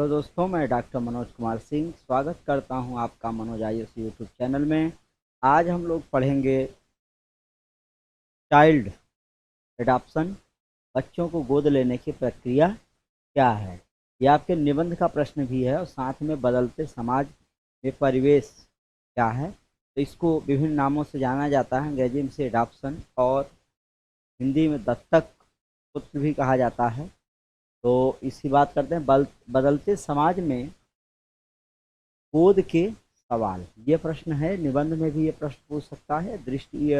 Hello दोस्तों, मैं doctor Manoj Kumar Singh स्वागत करता हूं आपका मनोज आईएएस यूट्यूब चैनल में। आज हम लोग पढ़ेंगे चाइल्ड एडॉप्शन, बच्चों को गोद लेने की प्रक्रिया क्या है। यह आपके निबंध का प्रश्न भी है और साथ में बदलते समाज में परिवेश क्या है। तो इसको विभिन्न नामों से जाना जाता है। अंग्रेजी में से एडॉप्शन और हिंदी में दत्तक पुत्र भी कहा जाता है। तो इसकी बात करते हैं बदलते समाज में गोद के सवाल। ये प्रश्न है, निबंध में भी ये प्रश्न पूछ सकता है दृष्टि,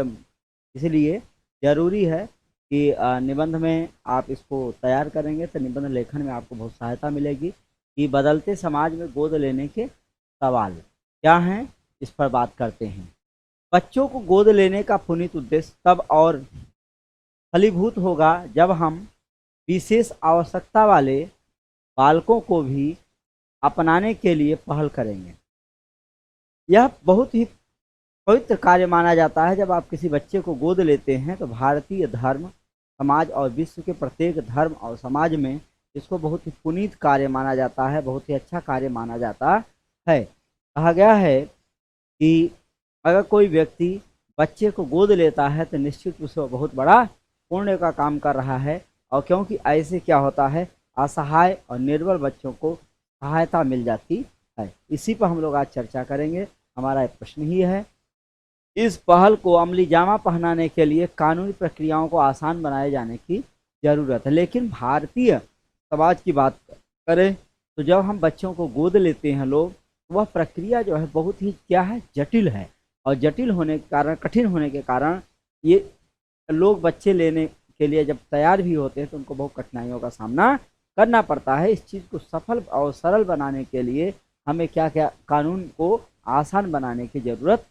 इसलिए जरूरी है कि निबंध में आप इसको तैयार करेंगे तो निबंध लेखन में आपको बहुत सहायता मिलेगी कि बदलते समाज में गोद लेने के सवाल क्या हैं। इस पर बात करते हैं। बच्चों को गोद लेने का पुनीत उद्देश्य तब और फलीभूत होगा जब हम विशेष आवश्यकता वाले बालकों को भी अपनाने के लिए पहल करेंगे। यह बहुत ही पवित्र कार्य माना जाता है। जब आप किसी बच्चे को गोद लेते हैं तो भारतीय धर्म, समाज और विश्व के प्रत्येक धर्म और समाज में इसको बहुत ही पुनीत कार्य माना जाता है, बहुत ही अच्छा कार्य माना जाता है। कहा गया है कि अगर कोई व्यक्ति बच्चे को गोद लेता है तो निश्चित उसे बहुत बड़ा पुण्य का काम कर रहा है। और क्योंकि ऐसे क्या होता है, असहाय और निर्बल बच्चों को सहायता मिल जाती है। इसी पर हम लोग आज चर्चा करेंगे। हमारा एक प्रश्न ही है, इस पहल को अमली जामा पहनाने के लिए कानूनी प्रक्रियाओं को आसान बनाए जाने की जरूरत है। लेकिन भारतीय समाज की बात करें तो जब हम बच्चों को गोद लेते हैं लोग, वह प्रक्रिया जो है बहुत ही क्या है, जटिल है। और जटिल होने के कारण, कठिन होने के कारण ये लोग बच्चे लेने के लिए जब तैयार भी होते हैं तो उनको बहुत कठिनाइयों का सामना करना पड़ता है। इस चीज़ को सफल और सरल बनाने के लिए हमें क्या क्या कानून को आसान बनाने की ज़रूरत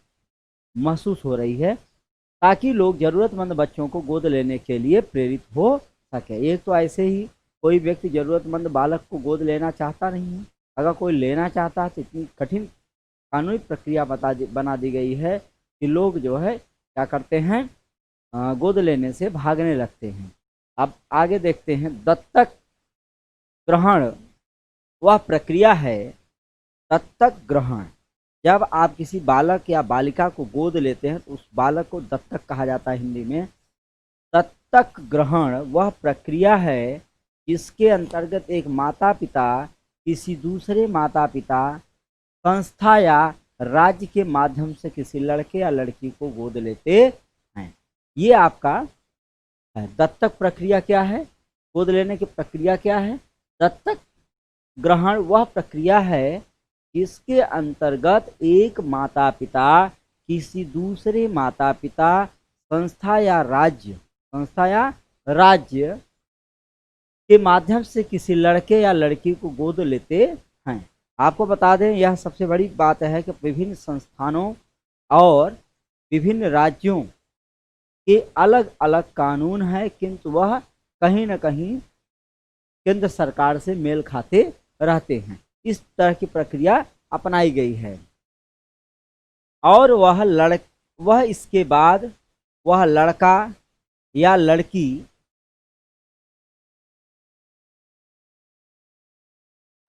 महसूस हो रही है, ताकि लोग ज़रूरतमंद बच्चों को गोद लेने के लिए प्रेरित हो सके। एक तो ऐसे ही कोई व्यक्ति ज़रूरतमंद बालक को गोद लेना चाहता नहीं है। अगर कोई लेना चाहता है तो इतनी कठिन कानूनी प्रक्रिया बना दी गई है कि लोग जो है क्या करते हैं, गोद लेने से भागने लगते हैं। अब आगे देखते हैं, दत्तक ग्रहण वह प्रक्रिया है। दत्तक ग्रहण, जब आप किसी बालक या बालिका को गोद लेते हैं तो उस बालक को दत्तक कहा जाता है हिंदी में। दत्तक ग्रहण वह प्रक्रिया है जिसके अंतर्गत एक माता पिता किसी दूसरे माता पिता, संस्था या राज्य के माध्यम से किसी लड़के या लड़की को गोद लेते हैं। ये आपका है। दत्तक प्रक्रिया क्या है, गोद लेने की प्रक्रिया क्या है। दत्तक ग्रहण वह प्रक्रिया है जिसके अंतर्गत एक माता पिता किसी दूसरे माता पिता, संस्था या राज्य के माध्यम से किसी लड़के या लड़की को गोद लेते हैं। आपको बता दें, यह सबसे बड़ी बात है कि विभिन्न संस्थानों और विभिन्न राज्यों के अलग अलग कानून है, किंतु वह कहीं न कहीं केंद्र सरकार से मेल खाते रहते हैं। इस तरह की प्रक्रिया अपनाई गई है। और वह इसके बाद वह लड़का या लड़की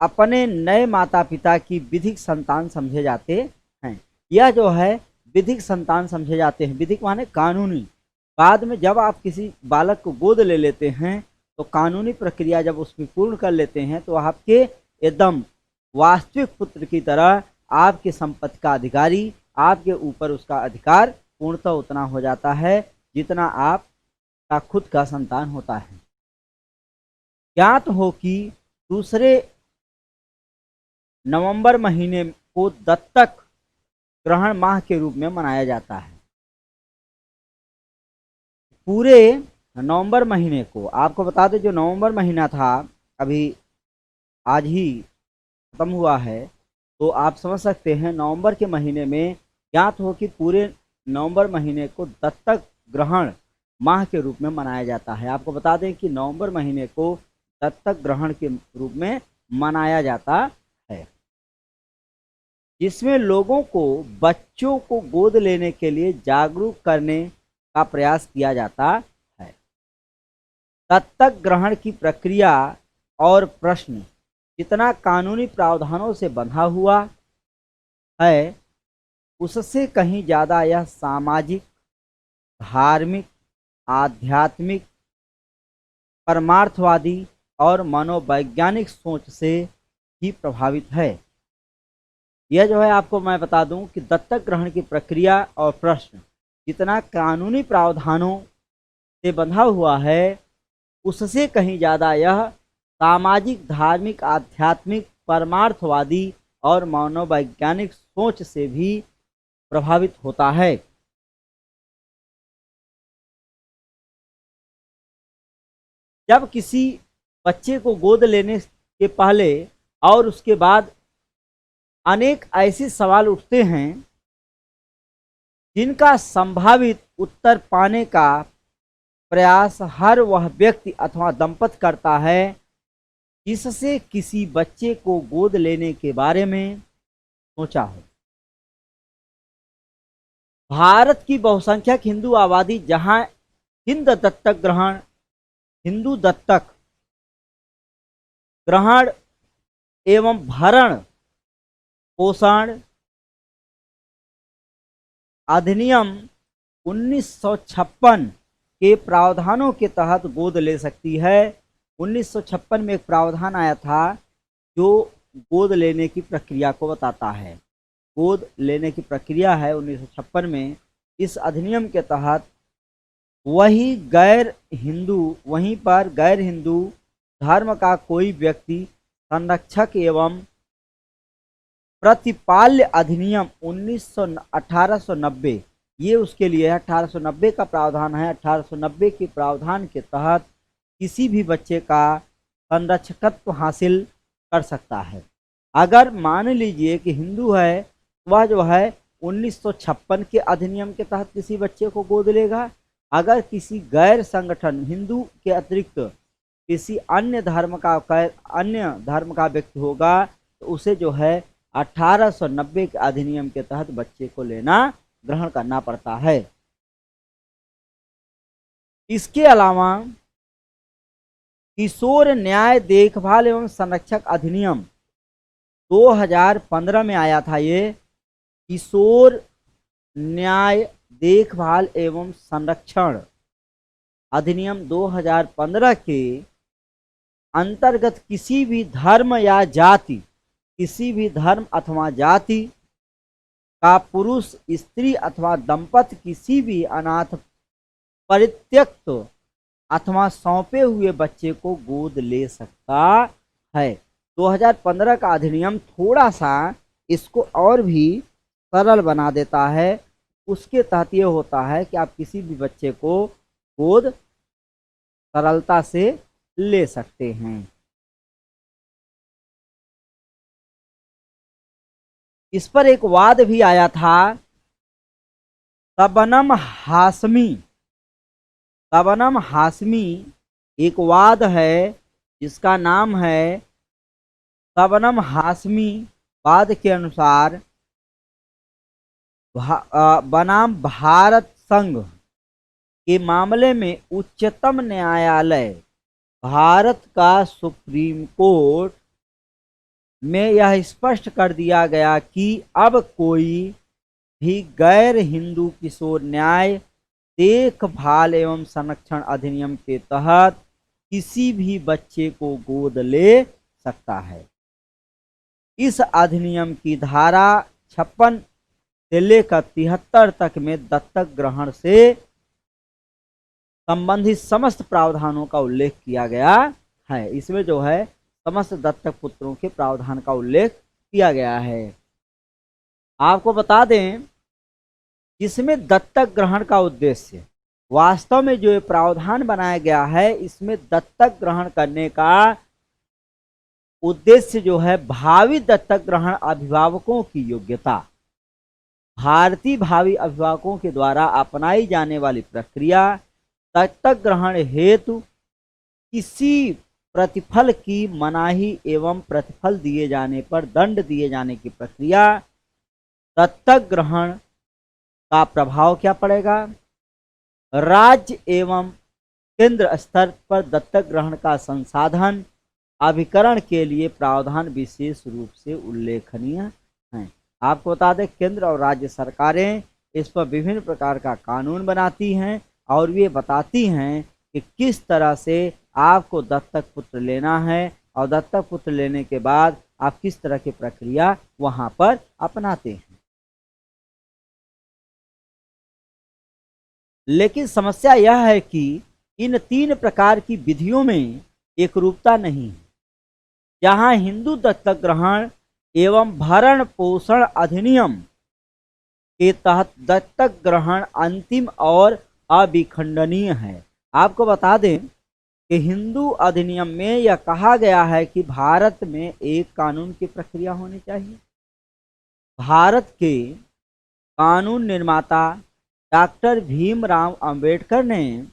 अपने नए माता पिता की विधिक संतान समझे जाते हैं। यह जो है विधिक संतान समझे जाते हैं। विधिक माने कानूनी। बाद में जब आप किसी बालक को गोद ले लेते हैं तो कानूनी प्रक्रिया जब उसमें पूर्ण कर लेते हैं तो आपके एकदम वास्तविक पुत्र की तरह आपकी संपत्ति का अधिकारी, आपके ऊपर उसका अधिकार पूर्णतः उतना हो जाता है जितना आपका खुद का संतान होता है। ज्ञात हो कि दूसरे नवंबर महीने को दत्तक ग्रहण माह के रूप में मनाया जाता है। पूरे नवंबर महीने को आपको बता दें, जो नवंबर महीना था अभी आज ही खत्म हुआ है, तो आप समझ सकते हैं नवंबर के महीने में ज्ञात हो कि पूरे नवंबर महीने को दत्तक ग्रहण माह के रूप में मनाया जाता है। आपको बता दें कि नवंबर महीने को दत्तक ग्रहण के रूप में मनाया जाता है, जिसमें लोगों को बच्चों को गोद लेने के लिए जागरूक करने का प्रयास किया जाता है। दत्तक ग्रहण की प्रक्रिया और प्रश्न जितना कानूनी प्रावधानों से बंधा हुआ है उससे कहीं ज़्यादा यह सामाजिक, धार्मिक, आध्यात्मिक, परमार्थवादी और मनोवैज्ञानिक सोच से ही प्रभावित है। यह जो है आपको मैं बता दूं कि दत्तक ग्रहण की प्रक्रिया और प्रश्न जितना कानूनी प्रावधानों से बंधा हुआ है उससे कहीं ज़्यादा यह सामाजिक, धार्मिक, आध्यात्मिक, परमार्थवादी और मनोवैज्ञानिक सोच से भी प्रभावित होता है। जब किसी बच्चे को गोद लेने के पहले और उसके बाद अनेक ऐसे सवाल उठते हैं जिनका संभावित उत्तर पाने का प्रयास हर वह व्यक्ति अथवा दंपत करता है जिससे किसी बच्चे को गोद लेने के बारे में सोचा हो। भारत की बहुसंख्यक हिंदू आबादी जहां हिंदू दत्तक ग्रहण एवं भरण पोषण अधिनियम 1956 के प्रावधानों के तहत गोद ले सकती है। 1956 में एक प्रावधान आया था जो गोद लेने की प्रक्रिया को बताता है। गोद लेने की प्रक्रिया है 1956 में। इस अधिनियम के तहत वहीं पर गैर हिंदू धर्म का कोई व्यक्ति संरक्षक एवं प्रतिपाल्य अधिनियम 1890 ये उसके लिए 1890 का प्रावधान है। 1890 के प्रावधान के तहत किसी भी बच्चे का संरक्षकत्व हासिल कर सकता है। अगर मान लीजिए कि हिंदू है, वह जो है 1956 के अधिनियम के तहत किसी बच्चे को गोद लेगा। अगर किसी गैर संगठन हिंदू के अतिरिक्त किसी अन्य धर्म का व्यक्ति होगा तो उसे जो है 1890 के अधिनियम के तहत बच्चे को लेना ग्रहण करना पड़ता है। इसके अलावा किशोर न्याय देखभाल एवं संरक्षक अधिनियम 2015 में आया था। ये किशोर न्याय देखभाल एवं संरक्षण अधिनियम 2015 के अंतर्गत किसी भी धर्म अथवा जाति का पुरुष, स्त्री अथवा दंपत किसी भी अनाथ, परित्यक्त अथवा सौंपे हुए बच्चे को गोद ले सकता है। 2015 का अधिनियम थोड़ा सा इसको और भी सरल बना देता है। उसके तहत ये होता है कि आप किसी भी बच्चे को गोद सरलता से ले सकते हैं। इस पर एक वाद भी आया था। शबनम हाशमी एक वाद है जिसका नाम है शबनम हाशमी वाद के अनुसार बनाम भारत संघ के मामले में उच्चतम न्यायालय भारत का सुप्रीम कोर्ट में यह स्पष्ट कर दिया गया कि अब कोई भी गैर हिंदू किशोर न्याय देखभाल एवं संरक्षण अधिनियम के तहत किसी भी बच्चे को गोद ले सकता है। इस अधिनियम की धारा 56 से लेकर 73 तक में दत्तक ग्रहण से संबंधित समस्त प्रावधानों का उल्लेख किया गया है। इसमें जो है समस्त दत्तक पुत्रों के प्रावधान का उल्लेख किया गया है। आपको बता दें, इसमें दत्तक ग्रहण का उद्देश्य वास्तव में जो प्रावधान बनाया गया है, इसमें दत्तक ग्रहण करने का उद्देश्य जो है भावी दत्तक ग्रहण अभिभावकों की योग्यता, भारतीय भावी अभिभावकों के द्वारा अपनाई जाने वाली प्रक्रिया, दत्तक ग्रहण हेतु किसी प्रतिफल की मनाही एवं प्रतिफल दिए जाने पर दंड दिए जाने की प्रक्रिया, दत्तक ग्रहण का प्रभाव क्या पड़ेगा, राज्य एवं केंद्र स्तर पर दत्तक ग्रहण का संसाधन, अभिकरण के लिए प्रावधान विशेष रूप से उल्लेखनीय हैं। आपको बता दें, केंद्र और राज्य सरकारें इस पर विभिन्न प्रकार का कानून बनाती हैं और ये बताती हैं कि किस तरह से आपको दत्तक पुत्र लेना है और दत्तक पुत्र लेने के बाद आप किस तरह की प्रक्रिया वहां पर अपनाते हैं। लेकिन समस्या यह है कि इन 3 प्रकार की विधियों में एकरूपता नहीं है। जहां हिंदू दत्तक ग्रहण एवं भरण पोषण अधिनियम के तहत दत्तक ग्रहण अंतिम और अविखंडनीय है। आपको बता दें कि हिंदू अधिनियम में यह कहा गया है कि भारत में एक कानून की प्रक्रिया होनी चाहिए। भारत के कानून निर्माता डॉक्टर भीमराव अंबेडकर ने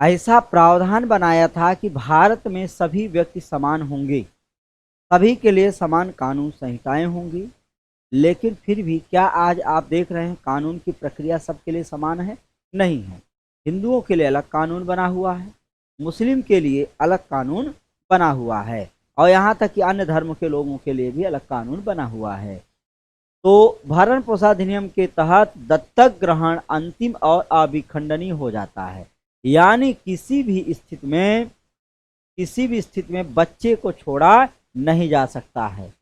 ऐसा प्रावधान बनाया था कि भारत में सभी व्यक्ति समान होंगे, सभी के लिए समान कानून संहिताएं होंगी। लेकिन फिर भी क्या आज आप देख रहे हैं कानून की प्रक्रिया सबके लिए समान है? नहीं है। हिंदुओं के लिए अलग कानून बना हुआ है, मुस्लिम के लिए अलग कानून बना हुआ है और यहाँ तक कि अन्य धर्म के लोगों के लिए भी अलग कानून बना हुआ है। तो भरण पोषण अधिनियम के तहत दत्तक ग्रहण अंतिम और अविखंडनीय हो जाता है, यानी किसी भी स्थिति में बच्चे को छोड़ा नहीं जा सकता है।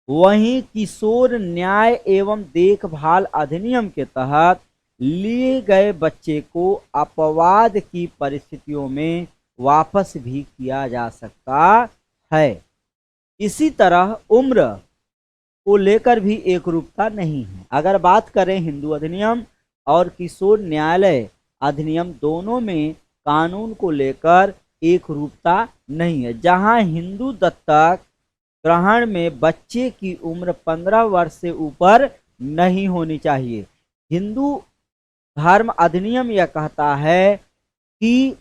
वहीं किशोर न्याय एवं देखभाल अधिनियम के तहत लिए गए बच्चे को अपवाद की परिस्थितियों में वापस भी किया जा सकता है। इसी तरह उम्र को लेकर भी एकरूपता नहीं है। अगर बात करें हिंदू अधिनियम और किशोर न्यायालय अधिनियम, दोनों में कानून को लेकर एकरूपता नहीं है। जहां हिंदू दत्तक ग्रहण में बच्चे की उम्र 15 वर्ष से ऊपर नहीं होनी चाहिए। हिंदू धर्म अधिनियम यह कहता है कि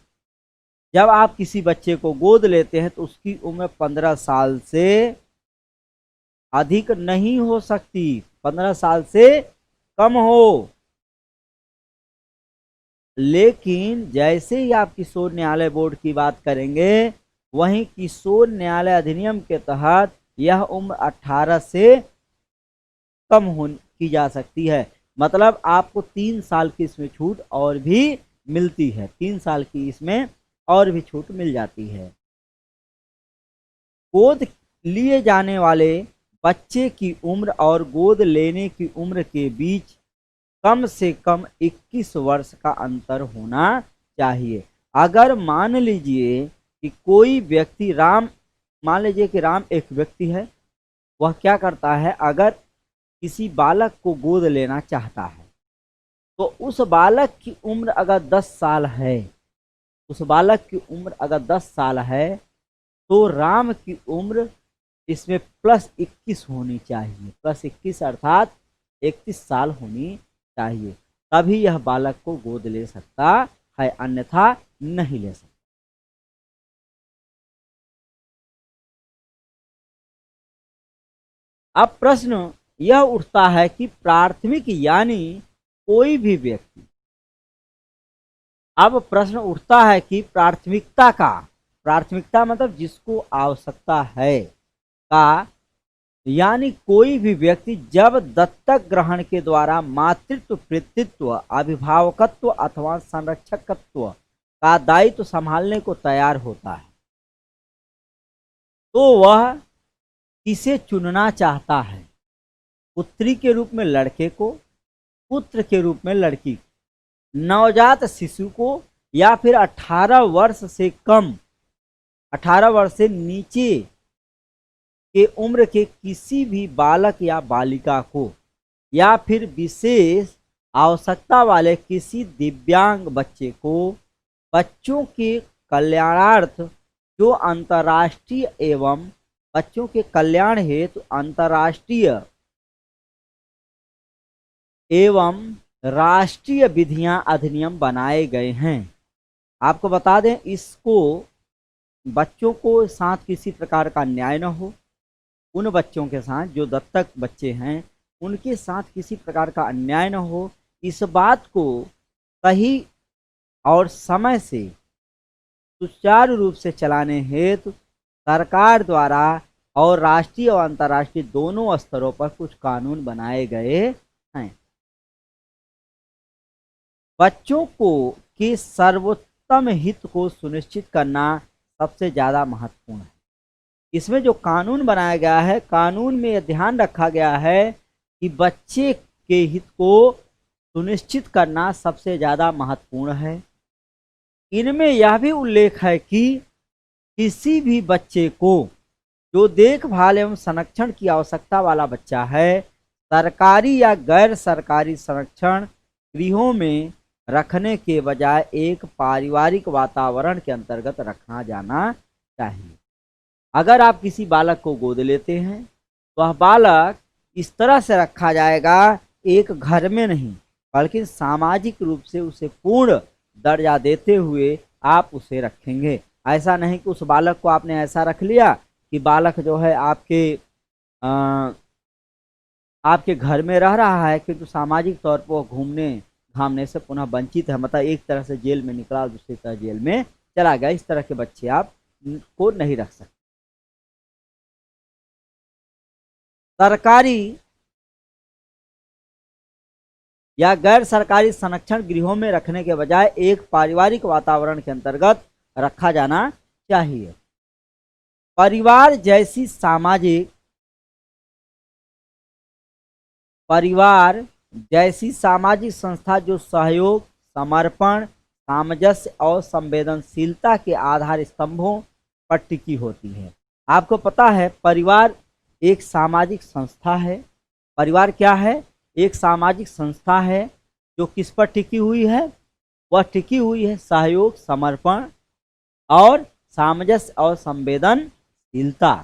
जब आप किसी बच्चे को गोद लेते हैं तो उसकी उम्र 15 साल से अधिक नहीं हो सकती, 15 साल से कम हो। लेकिन जैसे ही आप किशोर न्यायालय बोर्ड की बात करेंगे, वहीं किशोर न्यायालय अधिनियम के तहत यह उम्र 18 से कम की जा सकती है। मतलब आपको 3 साल की इसमें छूट और भी मिलती है, 3 साल की इसमें और भी छूट मिल जाती है। गोद लिए जाने वाले बच्चे की उम्र और गोद लेने की उम्र के बीच कम से कम 21 वर्ष का अंतर होना चाहिए। अगर मान लीजिए कि कोई व्यक्ति मान लीजिए कि राम एक व्यक्ति है, वह क्या करता है, अगर किसी बालक को गोद लेना चाहता है तो उस बालक की उम्र अगर 10 साल है, उस बालक की उम्र अगर 10 साल है तो राम की उम्र इसमें +21 होनी चाहिए, +21 अर्थात 31 साल होनी चाहिए, तभी यह बालक को गोद ले सकता है, अन्यथा नहीं ले सकता। अब प्रश्न यह उठता है कि प्राथमिक यानी कोई भी व्यक्ति, अब प्रश्न उठता है कि प्राथमिकता मतलब जिसको आवश्यकता है का, यानी कोई भी व्यक्ति जब दत्तक ग्रहण के द्वारा मातृत्व, पितृत्व, अभिभावकत्व अथवा संरक्षकत्व का दायित्व संभालने को तैयार होता है तो वह किसे चुनना चाहता है, पुत्री के रूप में लड़के को, पुत्र के रूप में लड़की, नवजात शिशु को, या फिर 18 वर्ष से कम, 18 वर्ष से नीचे के उम्र के किसी भी बालक या बालिका को, या फिर विशेष आवश्यकता वाले किसी दिव्यांग बच्चे को। बच्चों के कल्याणार्थ जो अंतर्राष्ट्रीय एवं बच्चों के कल्याण हेतु अंतर्राष्ट्रीय एवं राष्ट्रीय विधियां अधिनियम बनाए गए हैं। आपको बता दें, इसको बच्चों को साथ किसी प्रकार का अन्याय न हो, उन बच्चों के साथ जो दत्तक बच्चे हैं उनके साथ किसी प्रकार का अन्याय न हो, इस बात को सही और समय से सुचारू रूप से चलाने हेतु सरकार द्वारा और राष्ट्रीय और अंतर्राष्ट्रीय दोनों स्तरों पर कुछ कानून बनाए गए हैं। बच्चों को के सर्वोत्तम हित को सुनिश्चित करना सबसे ज्यादा महत्वपूर्ण है। इसमें जो कानून बनाया गया है, कानून में यह ध्यान रखा गया है कि बच्चे के हित को सुनिश्चित करना सबसे ज्यादा महत्वपूर्ण है। इनमें यह भी उल्लेख है कि किसी भी बच्चे को जो देखभाल एवं संरक्षण की आवश्यकता वाला बच्चा है, सरकारी या गैर सरकारी संरक्षण गृहों में रखने के बजाय एक पारिवारिक वातावरण के अंतर्गत रखा जाना चाहिए। अगर आप किसी बालक को गोद लेते हैं तो वह बालक इस तरह से रखा जाएगा, एक घर में नहीं बल्कि सामाजिक रूप से उसे पूर्ण दर्जा देते हुए आप उसे रखेंगे। ऐसा नहीं कि उस बालक को आपने ऐसा रख लिया कि बालक जो है आपके घर में रह रहा है, किंतु सामाजिक तौर पर वो घूमने घामने से पुनः वंचित है, मतलब एक तरह से जेल में निकला और दूसरी तरह जेल में चला गया। इस तरह के बच्चे आप को नहीं रख सकते। सरकारी या गैर सरकारी संरक्षण गृहों में रखने के बजाय एक पारिवारिक वातावरण के अंतर्गत रखा जाना चाहिए। परिवार जैसी सामाजिक संस्था जो सहयोग, समर्पण, सामंजस्य और संवेदनशीलता के आधार स्तंभों पर टिकी होती है। आपको पता है परिवार एक सामाजिक संस्था है। परिवार क्या है? एक सामाजिक संस्था है जो किस पर टिकी हुई है? वह टिकी हुई है सहयोग, समर्पण और सामंजस्य और संवेदनशीलता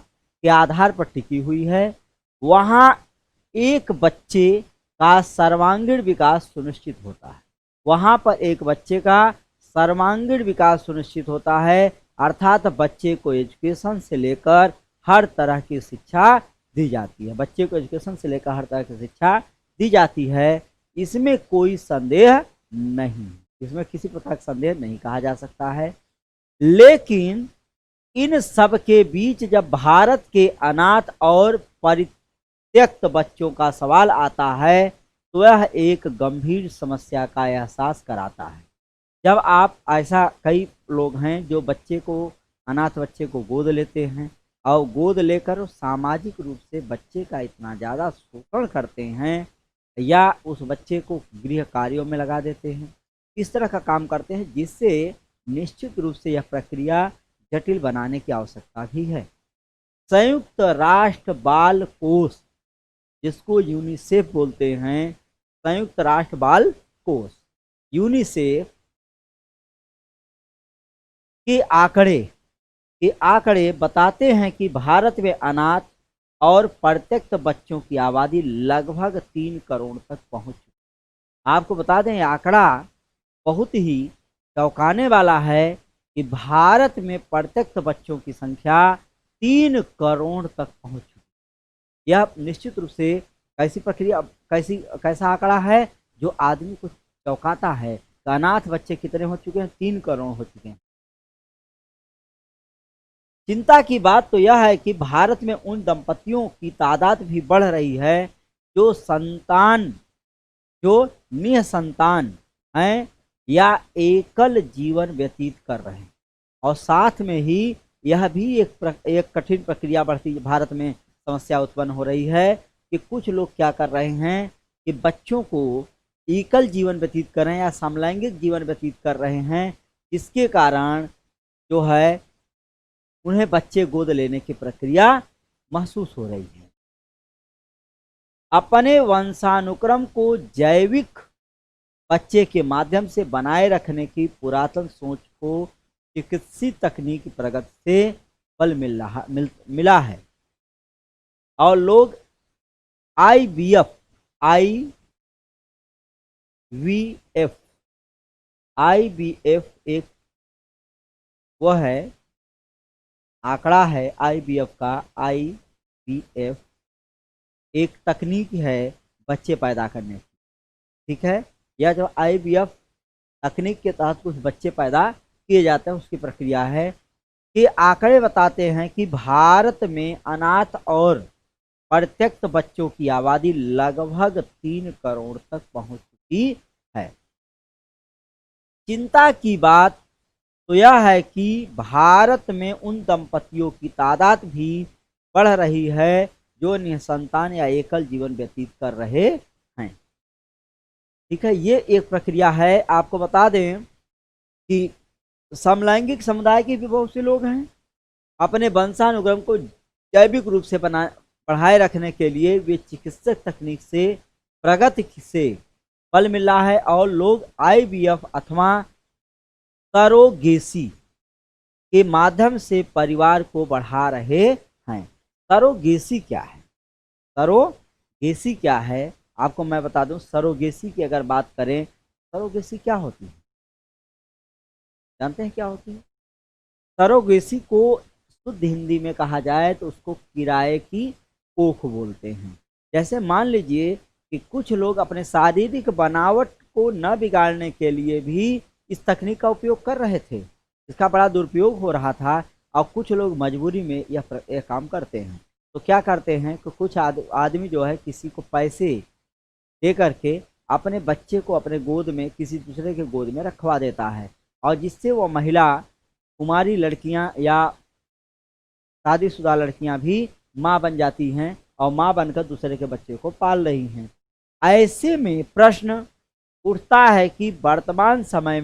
के आधार पर टिकी हुई है। वहाँ एक बच्चे का सर्वांगीण विकास सुनिश्चित होता है। वहाँ पर एक बच्चे का सर्वांगीण विकास सुनिश्चित होता है, अर्थात बच्चे को एजुकेशन से लेकर हर तरह की शिक्षा दी जाती है। बच्चे को एजुकेशन से लेकर हर तरह की शिक्षा दी जाती है, इसमें कोई संदेह नहीं, इसमें किसी प्रकार का संदेह नहीं कहा जा सकता है। लेकिन इन सब के बीच जब भारत के अनाथ और परित्यक्त बच्चों का सवाल आता है तो यह एक गंभीर समस्या का एहसास कराता है। जब आप ऐसा कई लोग हैं जो बच्चे को, अनाथ बच्चे को गोद लेते हैं और गोद लेकर सामाजिक रूप से बच्चे का इतना ज़्यादा शोषण करते हैं या उस बच्चे को गृह कार्यों में लगा देते हैं, इस तरह का काम करते हैं, जिससे निश्चित रूप से यह प्रक्रिया जटिल बनाने की आवश्यकता भी है। संयुक्त राष्ट्र बाल कोष, जिसको यूनिसेफ बोलते हैं, संयुक्त राष्ट्र बाल कोष यूनिसेफ के आंकड़े बताते हैं कि भारत में अनाथ और परित्यक्त बच्चों की आबादी लगभग 3 करोड़ तक पहुंच चुकी है। आपको बता दें, आंकड़ा बहुत ही चौंकाने वाला है कि भारत में परित्यक्त बच्चों की संख्या 3 करोड़ तक पहुंच चुकी है। यह निश्चित रूप से कैसा आंकड़ा है जो आदमी को चौंकाता है। अनाथ बच्चे कितने हो चुके हैं? 3 करोड़ हो चुके हैं। चिंता की बात तो यह है कि भारत में उन दंपतियों की तादाद भी बढ़ रही है जो निसंतान हैं या एकल जीवन व्यतीत कर रहे हैं, और साथ में ही यह भी एक कठिन प्रक्रिया बढ़ती भारत में समस्या उत्पन्न हो रही है कि कुछ लोग क्या कर रहे हैं कि बच्चों को एकल जीवन व्यतीत कर रहे हैं या समलैंगिक जीवन व्यतीत कर रहे हैं, जिसके कारण जो है उन्हें बच्चे गोद लेने की प्रक्रिया महसूस हो रही है। अपने वंशानुक्रम को जैविक बच्चे के माध्यम से बनाए रखने की पुरातन सोच को चिकित्सीय तकनीकी प्रगति से बल मिला है और लोग आईवीएफ एक वह है आंकड़ा है आईवीएफ का। आईवीएफ एक तकनीक है बच्चे पैदा करने की, ठीक है। यह जो आईवीएफ तकनीक के तहत कुछ बच्चे पैदा किए जाते हैं उसकी प्रक्रिया है कि आंकड़े बताते हैं कि भारत में अनाथ और परित्यक्त बच्चों की आबादी लगभग 3 करोड़ तक पहुंच चुकी है। चिंता की बात तो यह है कि भारत में उन दंपतियों की तादाद भी बढ़ रही है जो निसंतान या एकल जीवन व्यतीत कर रहे हैं। ठीक है, ये एक प्रक्रिया है। आपको बता दें कि समलैंगिक समुदाय के भी बहुत से लोग हैं। अपने वंशानुक्रम को जैविक रूप से बढ़ाए रखने के लिए वे चिकित्सक तकनीक से प्रगति से बल मिला है और लोग IVF अथवा सरोगेसी के माध्यम से परिवार को बढ़ा रहे हैं। सरोगेसी क्या है? सरोगेसी क्या है आपको मैं बता दूं। सरोगेसी की अगर बात करें, सरोगेसी क्या होती है? जानते हैं क्या होती है? सरोगेसी को शुद्ध हिंदी में कहा जाए तो उसको किराए की कोख बोलते हैं। जैसे मान लीजिए कि कुछ लोग अपने शारीरिक बनावट को न बिगाड़ने के लिए भी इस तकनीक का उपयोग कर रहे थे। इसका बड़ा दुरुपयोग हो रहा था और कुछ लोग मजबूरी में यह काम करते हैं। तो क्या करते हैं कि कुछ आदमी जो है किसी को पैसे दे करके अपने बच्चे को अपने गोद में किसी दूसरे के गोद में रखवा देता है और जिससे वो महिला, कुमारी लड़कियां या शादीशुदा लड़कियां भी माँ बन जाती हैं और माँ बनकर दूसरे के बच्चे को पाल रही हैं। ऐसे में प्रश्न उठता है कि वर्तमान समय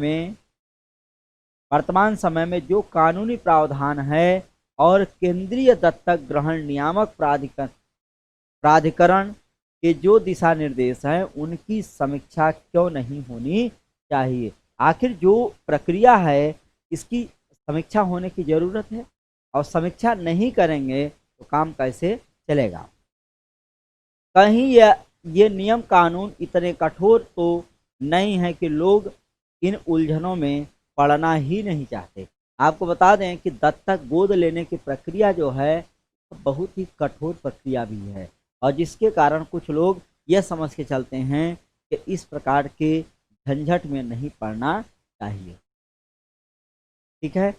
में जो कानूनी प्रावधान है और केंद्रीय दत्तक ग्रहण नियामक प्राधिकरण के जो दिशा निर्देश हैं उनकी समीक्षा क्यों नहीं होनी चाहिए? आखिर जो प्रक्रिया है इसकी समीक्षा होने की जरूरत है और समीक्षा नहीं करेंगे तो काम कैसे चलेगा? कहीं ये नियम कानून इतने कठोर तो नहीं है कि लोग इन उलझनों में पड़ना ही नहीं चाहते। आपको बता दें कि दत्तक गोद लेने की प्रक्रिया जो है बहुत ही कठोर प्रक्रिया भी है और जिसके कारण कुछ लोग यह समझ के चलते हैं कि इस प्रकार के झंझट में नहीं पड़ना चाहिए। ठीक है,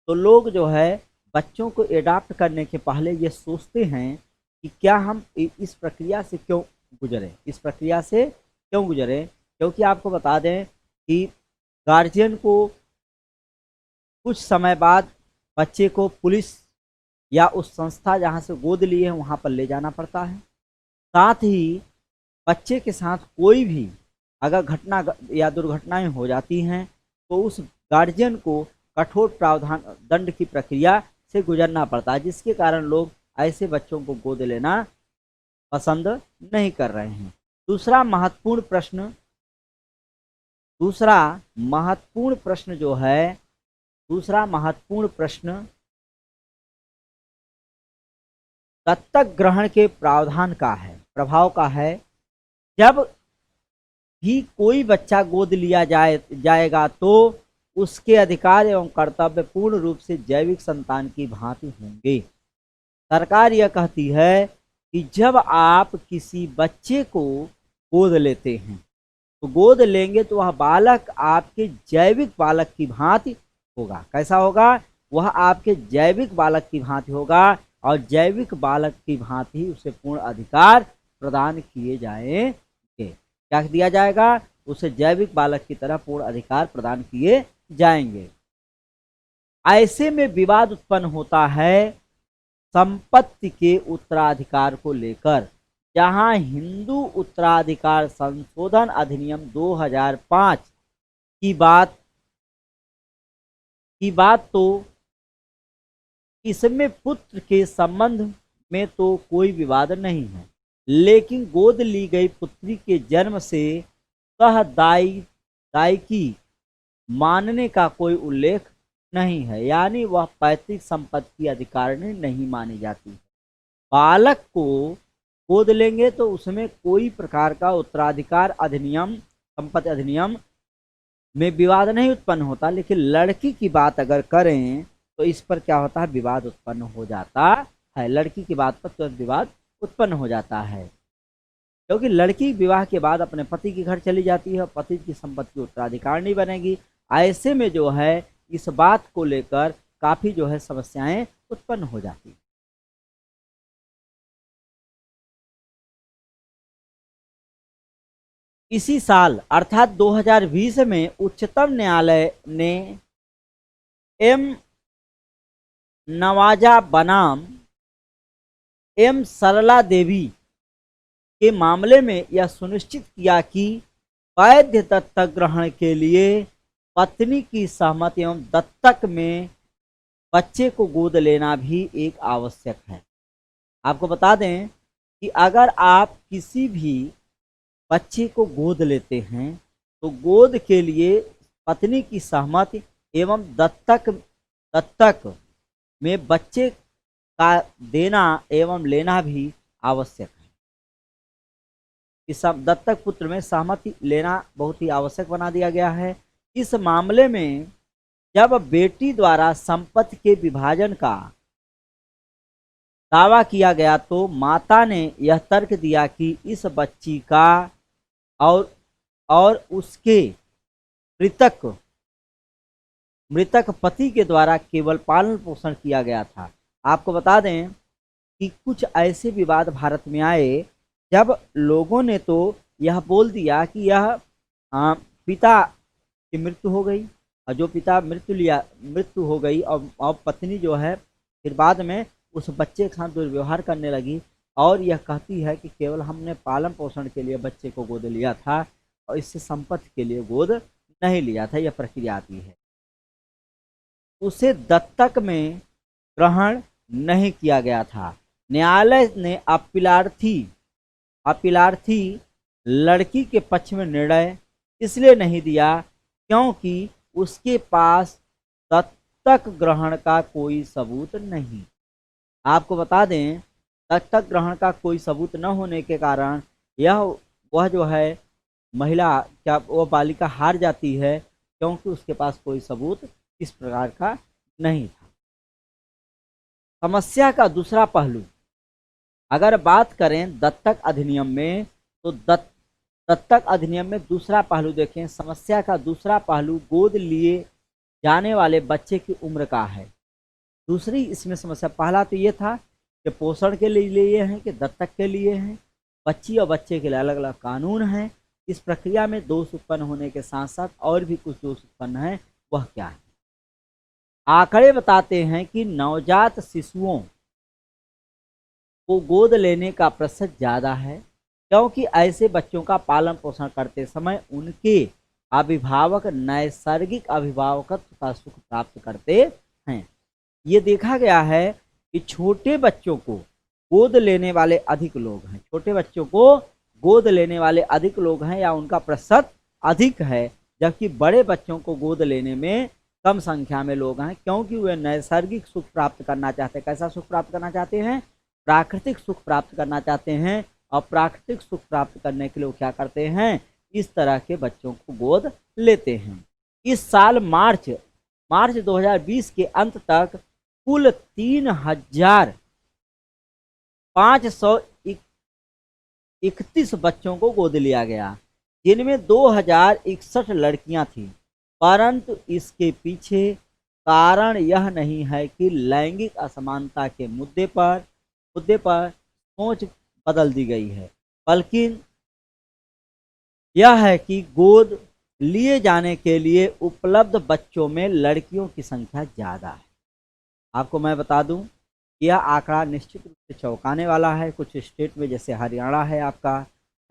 तो लोग जो है बच्चों को एडाप्ट करने के पहले ये सोचते हैं कि क्या हम इस प्रक्रिया से क्यों गुजरे। क्योंकि आपको बता दें कि गार्जियन को कुछ समय बाद बच्चे को पुलिस या उस संस्था जहां से गोद लिए हैं वहां पर ले जाना पड़ता है। साथ ही बच्चे के साथ कोई भी अगर घटना या दुर्घटनाएं हो जाती हैं तो उस गार्जियन को कठोर प्रावधान दंड की प्रक्रिया से गुजरना पड़ता है, जिसके कारण लोग ऐसे बच्चों को गोद लेना पसंद नहीं कर रहे हैं। दूसरा महत्वपूर्ण प्रश्न दत्तक ग्रहण के प्रावधान का है, प्रभाव का है। जब भी कोई बच्चा गोद लिया जाएगा तो उसके अधिकार एवं कर्तव्य पूर्ण रूप से जैविक संतान की भांति होंगे। सरकार यह कहती है कि जब आप किसी बच्चे को गोद लेते हैं तो गोद लेंगे तो वह बालक आपके जैविक बालक की भांति होगा। कैसा होगा? वह आपके जैविक बालक की भांति होगा और जैविक बालक की भांति ही उसे पूर्ण अधिकार प्रदान किए जाएंगे। क्या दिया जाएगा? उसे जैविक बालक की तरह पूर्ण अधिकार प्रदान किए जाएंगे। ऐसे में विवाद उत्पन्न होता है संपत्ति के उत्तराधिकार को लेकर। जहां हिंदू उत्तराधिकार संशोधन अधिनियम 2005 की बात तो इसमें पुत्र के संबंध में तो कोई विवाद नहीं है, लेकिन गोद ली गई पुत्री के जन्म से सहदायिकी मानने का कोई उल्लेख नहीं है, यानी वह पैतृक संपत्ति अधिकारिणी नहीं मानी जाती है। बालक को गोद लेंगे तो उसमें कोई प्रकार का उत्तराधिकार अधिनियम, संपत्ति अधिनियम में विवाद नहीं उत्पन्न होता, लेकिन लड़की की बात अगर करें तो इस पर क्या होता है? विवाद उत्पन्न हो जाता है। लड़की की बात पर तुरंत विवाद उत्पन्न हो जाता है, क्योंकि लड़की विवाह के बाद अपने पति के घर चली जाती है और पति की संपत्ति उत्तराधिकार नहीं बनेगी। ऐसे में जो है इस बात को लेकर काफी जो है समस्याएं उत्पन्न हो जाती हैं। इसी साल अर्थात 2020 में उच्चतम न्यायालय ने एम नवाजा बनाम एम सरला देवी के मामले में यह सुनिश्चित किया कि वैध दत्तक ग्रहण के लिए पत्नी की सहमति एवं दत्तक में बच्चे को गोद लेना भी एक आवश्यक है। आपको बता दें कि अगर आप किसी भी बच्चे को गोद लेते हैं तो गोद के लिए पत्नी की सहमति एवं दत्तक में बच्चे का देना एवं लेना भी आवश्यक है। इस दत्तक पुत्र में सहमति लेना बहुत ही आवश्यक बना दिया गया है। इस मामले में जब बेटी द्वारा संपत्ति के विभाजन का दावा किया गया तो माता ने यह तर्क दिया कि इस बच्ची का और उसके मृतक पति के द्वारा केवल पालन पोषण किया गया था। आपको बता दें कि कुछ ऐसे विवाद भारत में आए जब लोगों ने तो यह बोल दिया कि यह पिता की मृत्यु हो गई और जो पिता मृत्यु हो गई और पत्नी जो है फिर बाद में उस बच्चे के साथ दुर्व्यवहार करने लगी और यह कहती है कि केवल हमने पालन पोषण के लिए बच्चे को गोद लिया था और इससे संपत्ति के लिए गोद नहीं लिया था। यह प्रक्रिया आती है। उसे दत्तक में ग्रहण नहीं किया गया था। न्यायालय ने अपीलार्थी लड़की के पक्ष में निर्णय इसलिए नहीं दिया क्योंकि उसके पास दत्तक ग्रहण का कोई सबूत नहीं। आपको बता दें दत्तक ग्रहण का कोई सबूत न होने के कारण वह जो है महिला वो बालिका हार जाती है क्योंकि उसके पास कोई सबूत इस प्रकार का नहीं था। समस्या का दूसरा पहलू, अगर बात करें दत्तक अधिनियम में तो दत्तक अधिनियम में दूसरा पहलू देखें। समस्या का दूसरा पहलू गोद लिए जाने वाले बच्चे की उम्र का है। दूसरी इसमें समस्या, पहला तो ये था कि पोषण के लिए हैं कि दत्तक के लिए हैं। बच्ची और बच्चे के लिए अलग अलग कानून हैं। इस प्रक्रिया में दोष उत्पन्न होने के साथ साथ और भी कुछ दोष उत्पन्न है। वह क्या है? आंकड़े बताते हैं कि नवजात शिशुओं को गोद लेने का प्रतिशत ज़्यादा है क्योंकि ऐसे बच्चों का पालन पोषण करते समय उनके अभिभावक नैसर्गिक अभिभावकत्व का सुख प्राप्त करते हैं। ये देखा गया है कि छोटे बच्चों को गोद लेने वाले अधिक लोग हैं। छोटे बच्चों को गोद लेने वाले अधिक लोग हैं या उनका प्रतिशत अधिक है, जबकि बड़े बच्चों को गोद लेने में कम संख्या में लोग हैं क्योंकि वे नैसर्गिक सुख प्राप्त करना चाहते हैं। कैसा सुख प्राप्त करना चाहते हैं? प्राकृतिक सुख प्राप्त करना चाहते हैं। और प्राकृतिक सुख प्राप्त करने के लिए वो क्या करते हैं? इस तरह के बच्चों को गोद लेते हैं। इस साल मार्च 2020 के अंत तक कुल 3,531 बच्चों को गोद लिया गया, जिनमें 2,061 लड़कियां थीं। परंतु इसके पीछे कारण यह नहीं है कि लैंगिक असमानता के मुद्दे पर सोच बदल दी गई है, बल्कि यह है कि गोद लिए जाने के लिए उपलब्ध बच्चों में लड़कियों की संख्या ज़्यादा है। आपको मैं बता दूं कि यह आंकड़ा निश्चित रूप से चौंकाने वाला है। कुछ स्टेट में जैसे हरियाणा है, आपका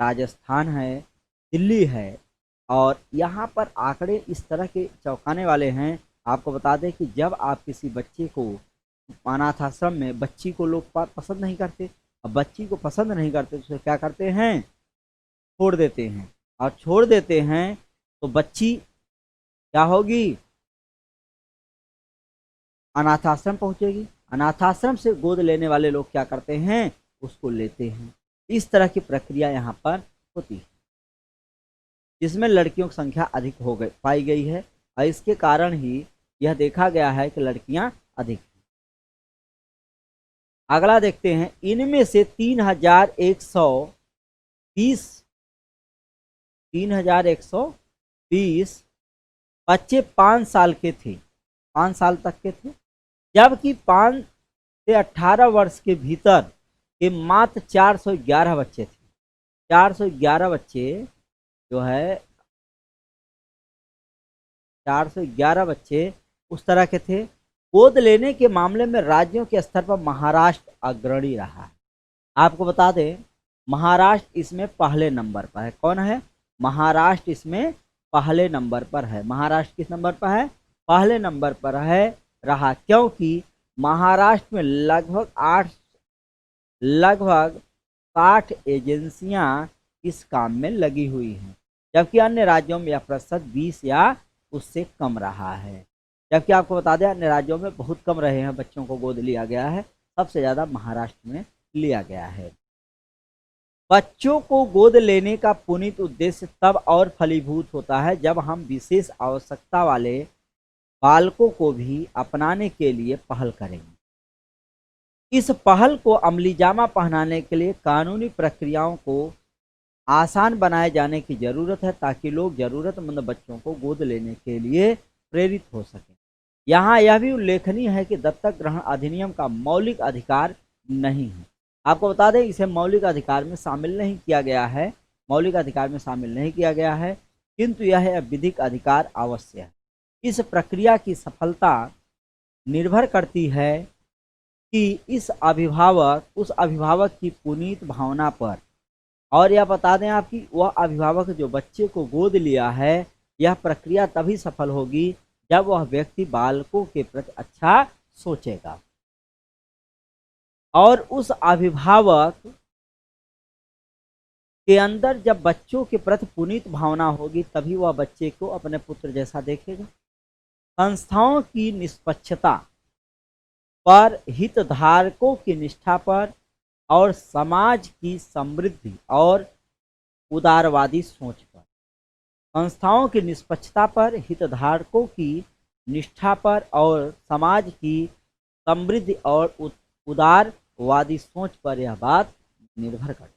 राजस्थान है, दिल्ली है, और यहाँ पर आंकड़े इस तरह के चौंकाने वाले हैं। आपको बता दें कि जब आप किसी बच्चे को अनाथ आश्रम में बच्ची को लोग पसंद नहीं करते, अब बच्ची को पसंद नहीं करते तो क्या करते हैं? छोड़ देते हैं। और छोड़ देते हैं तो बच्ची क्या होगी? अनाथ आश्रम पहुंचेगी। अनाथ आश्रम से गोद लेने वाले लोग क्या करते हैं? उसको लेते हैं। इस तरह की प्रक्रिया यहाँ पर होती है, जिसमें लड़कियों की संख्या अधिक पाई गई है और इसके कारण ही यह देखा गया है कि लड़कियां अधिक हैं। अगला देखते हैं। इनमें से 3,120 बच्चे 5 साल के थे 5 साल तक के थे, जबकि 5 से 18 वर्ष के भीतर के मात्र 411 बच्चे थे। 411 बच्चे जो है 411 बच्चे उस तरह के थे। गोद लेने के मामले में राज्यों के स्तर पर महाराष्ट्र अग्रणी रहा है। आपको बता दें, महाराष्ट्र इसमें पहले नंबर पर है। कौन है? महाराष्ट्र इसमें पहले नंबर पर है। महाराष्ट्र किस नंबर पर है? पहले नंबर पर है रहा, क्योंकि महाराष्ट्र में लगभग 60 एजेंसियां इस काम में लगी हुई हैं, जबकि अन्य राज्यों में यह प्रतिशत 20 या उससे कम रहा है। जबकि आपको बता दें, अन्य राज्यों में बहुत कम रहे हैं बच्चों को गोद लिया गया है, सबसे ज़्यादा महाराष्ट्र में लिया गया है। बच्चों को गोद लेने का पुनीत उद्देश्य तब और फलीभूत होता है जब हम विशेष आवश्यकता वाले बालकों को भी अपनाने के लिए पहल करेंगे। इस पहल को अमलीजामा पहनाने के लिए कानूनी प्रक्रियाओं को आसान बनाए जाने की जरूरत है, ताकि लोग जरूरतमंद बच्चों को गोद लेने के लिए प्रेरित हो सकें। यहाँ यह भी उल्लेखनीय है कि दत्तक ग्रहण अधिनियम का मौलिक अधिकार नहीं है। आपको बता दें, इसे मौलिक अधिकार में शामिल नहीं किया गया है, मौलिक अधिकार में शामिल नहीं किया गया है, किंतु यह विधिक अधिकार अवश्य है। इस प्रक्रिया की सफलता निर्भर करती है कि उस अभिभावक की पुनीत भावना पर। और यह बता दें आपकी, वह अभिभावक जो बच्चे को गोद लिया है, यह प्रक्रिया तभी सफल होगी जब वह व्यक्ति बालकों के प्रति अच्छा सोचेगा, और उस अभिभावक के अंदर जब बच्चों के प्रति पुनीत भावना होगी, तभी वह बच्चे को अपने पुत्र जैसा देखेगा। संस्थाओं की निष्पक्षता पर, हितधारकों की निष्ठा पर और समाज की समृद्धि और उदारवादी सोच पर। संस्थाओं की निष्पक्षता पर, हितधारकों की निष्ठा पर और समाज की समृद्धि और उदारवादी सोच पर यह बात निर्भर करती है।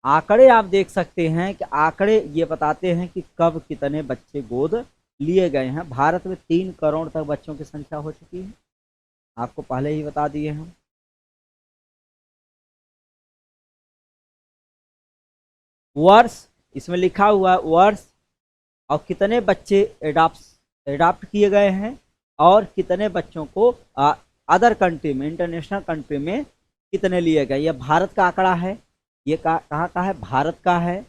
आंकड़े आप देख सकते हैं कि आंकड़े ये बताते हैं कि कब कितने बच्चे गोद लिए गए हैं। भारत में 3 करोड़ तक बच्चों की संख्या हो चुकी है, आपको पहले ही बता दिए हम। वर्ष इसमें लिखा हुआ है, वर्ष, और कितने बच्चे एडॉप्ट किए गए हैं, और कितने बच्चों को अदर कंट्री में, इंटरनेशनल कंट्री में कितने लिए गए। यह भारत का आंकड़ा है। ये कहाँ का है? भारत का है।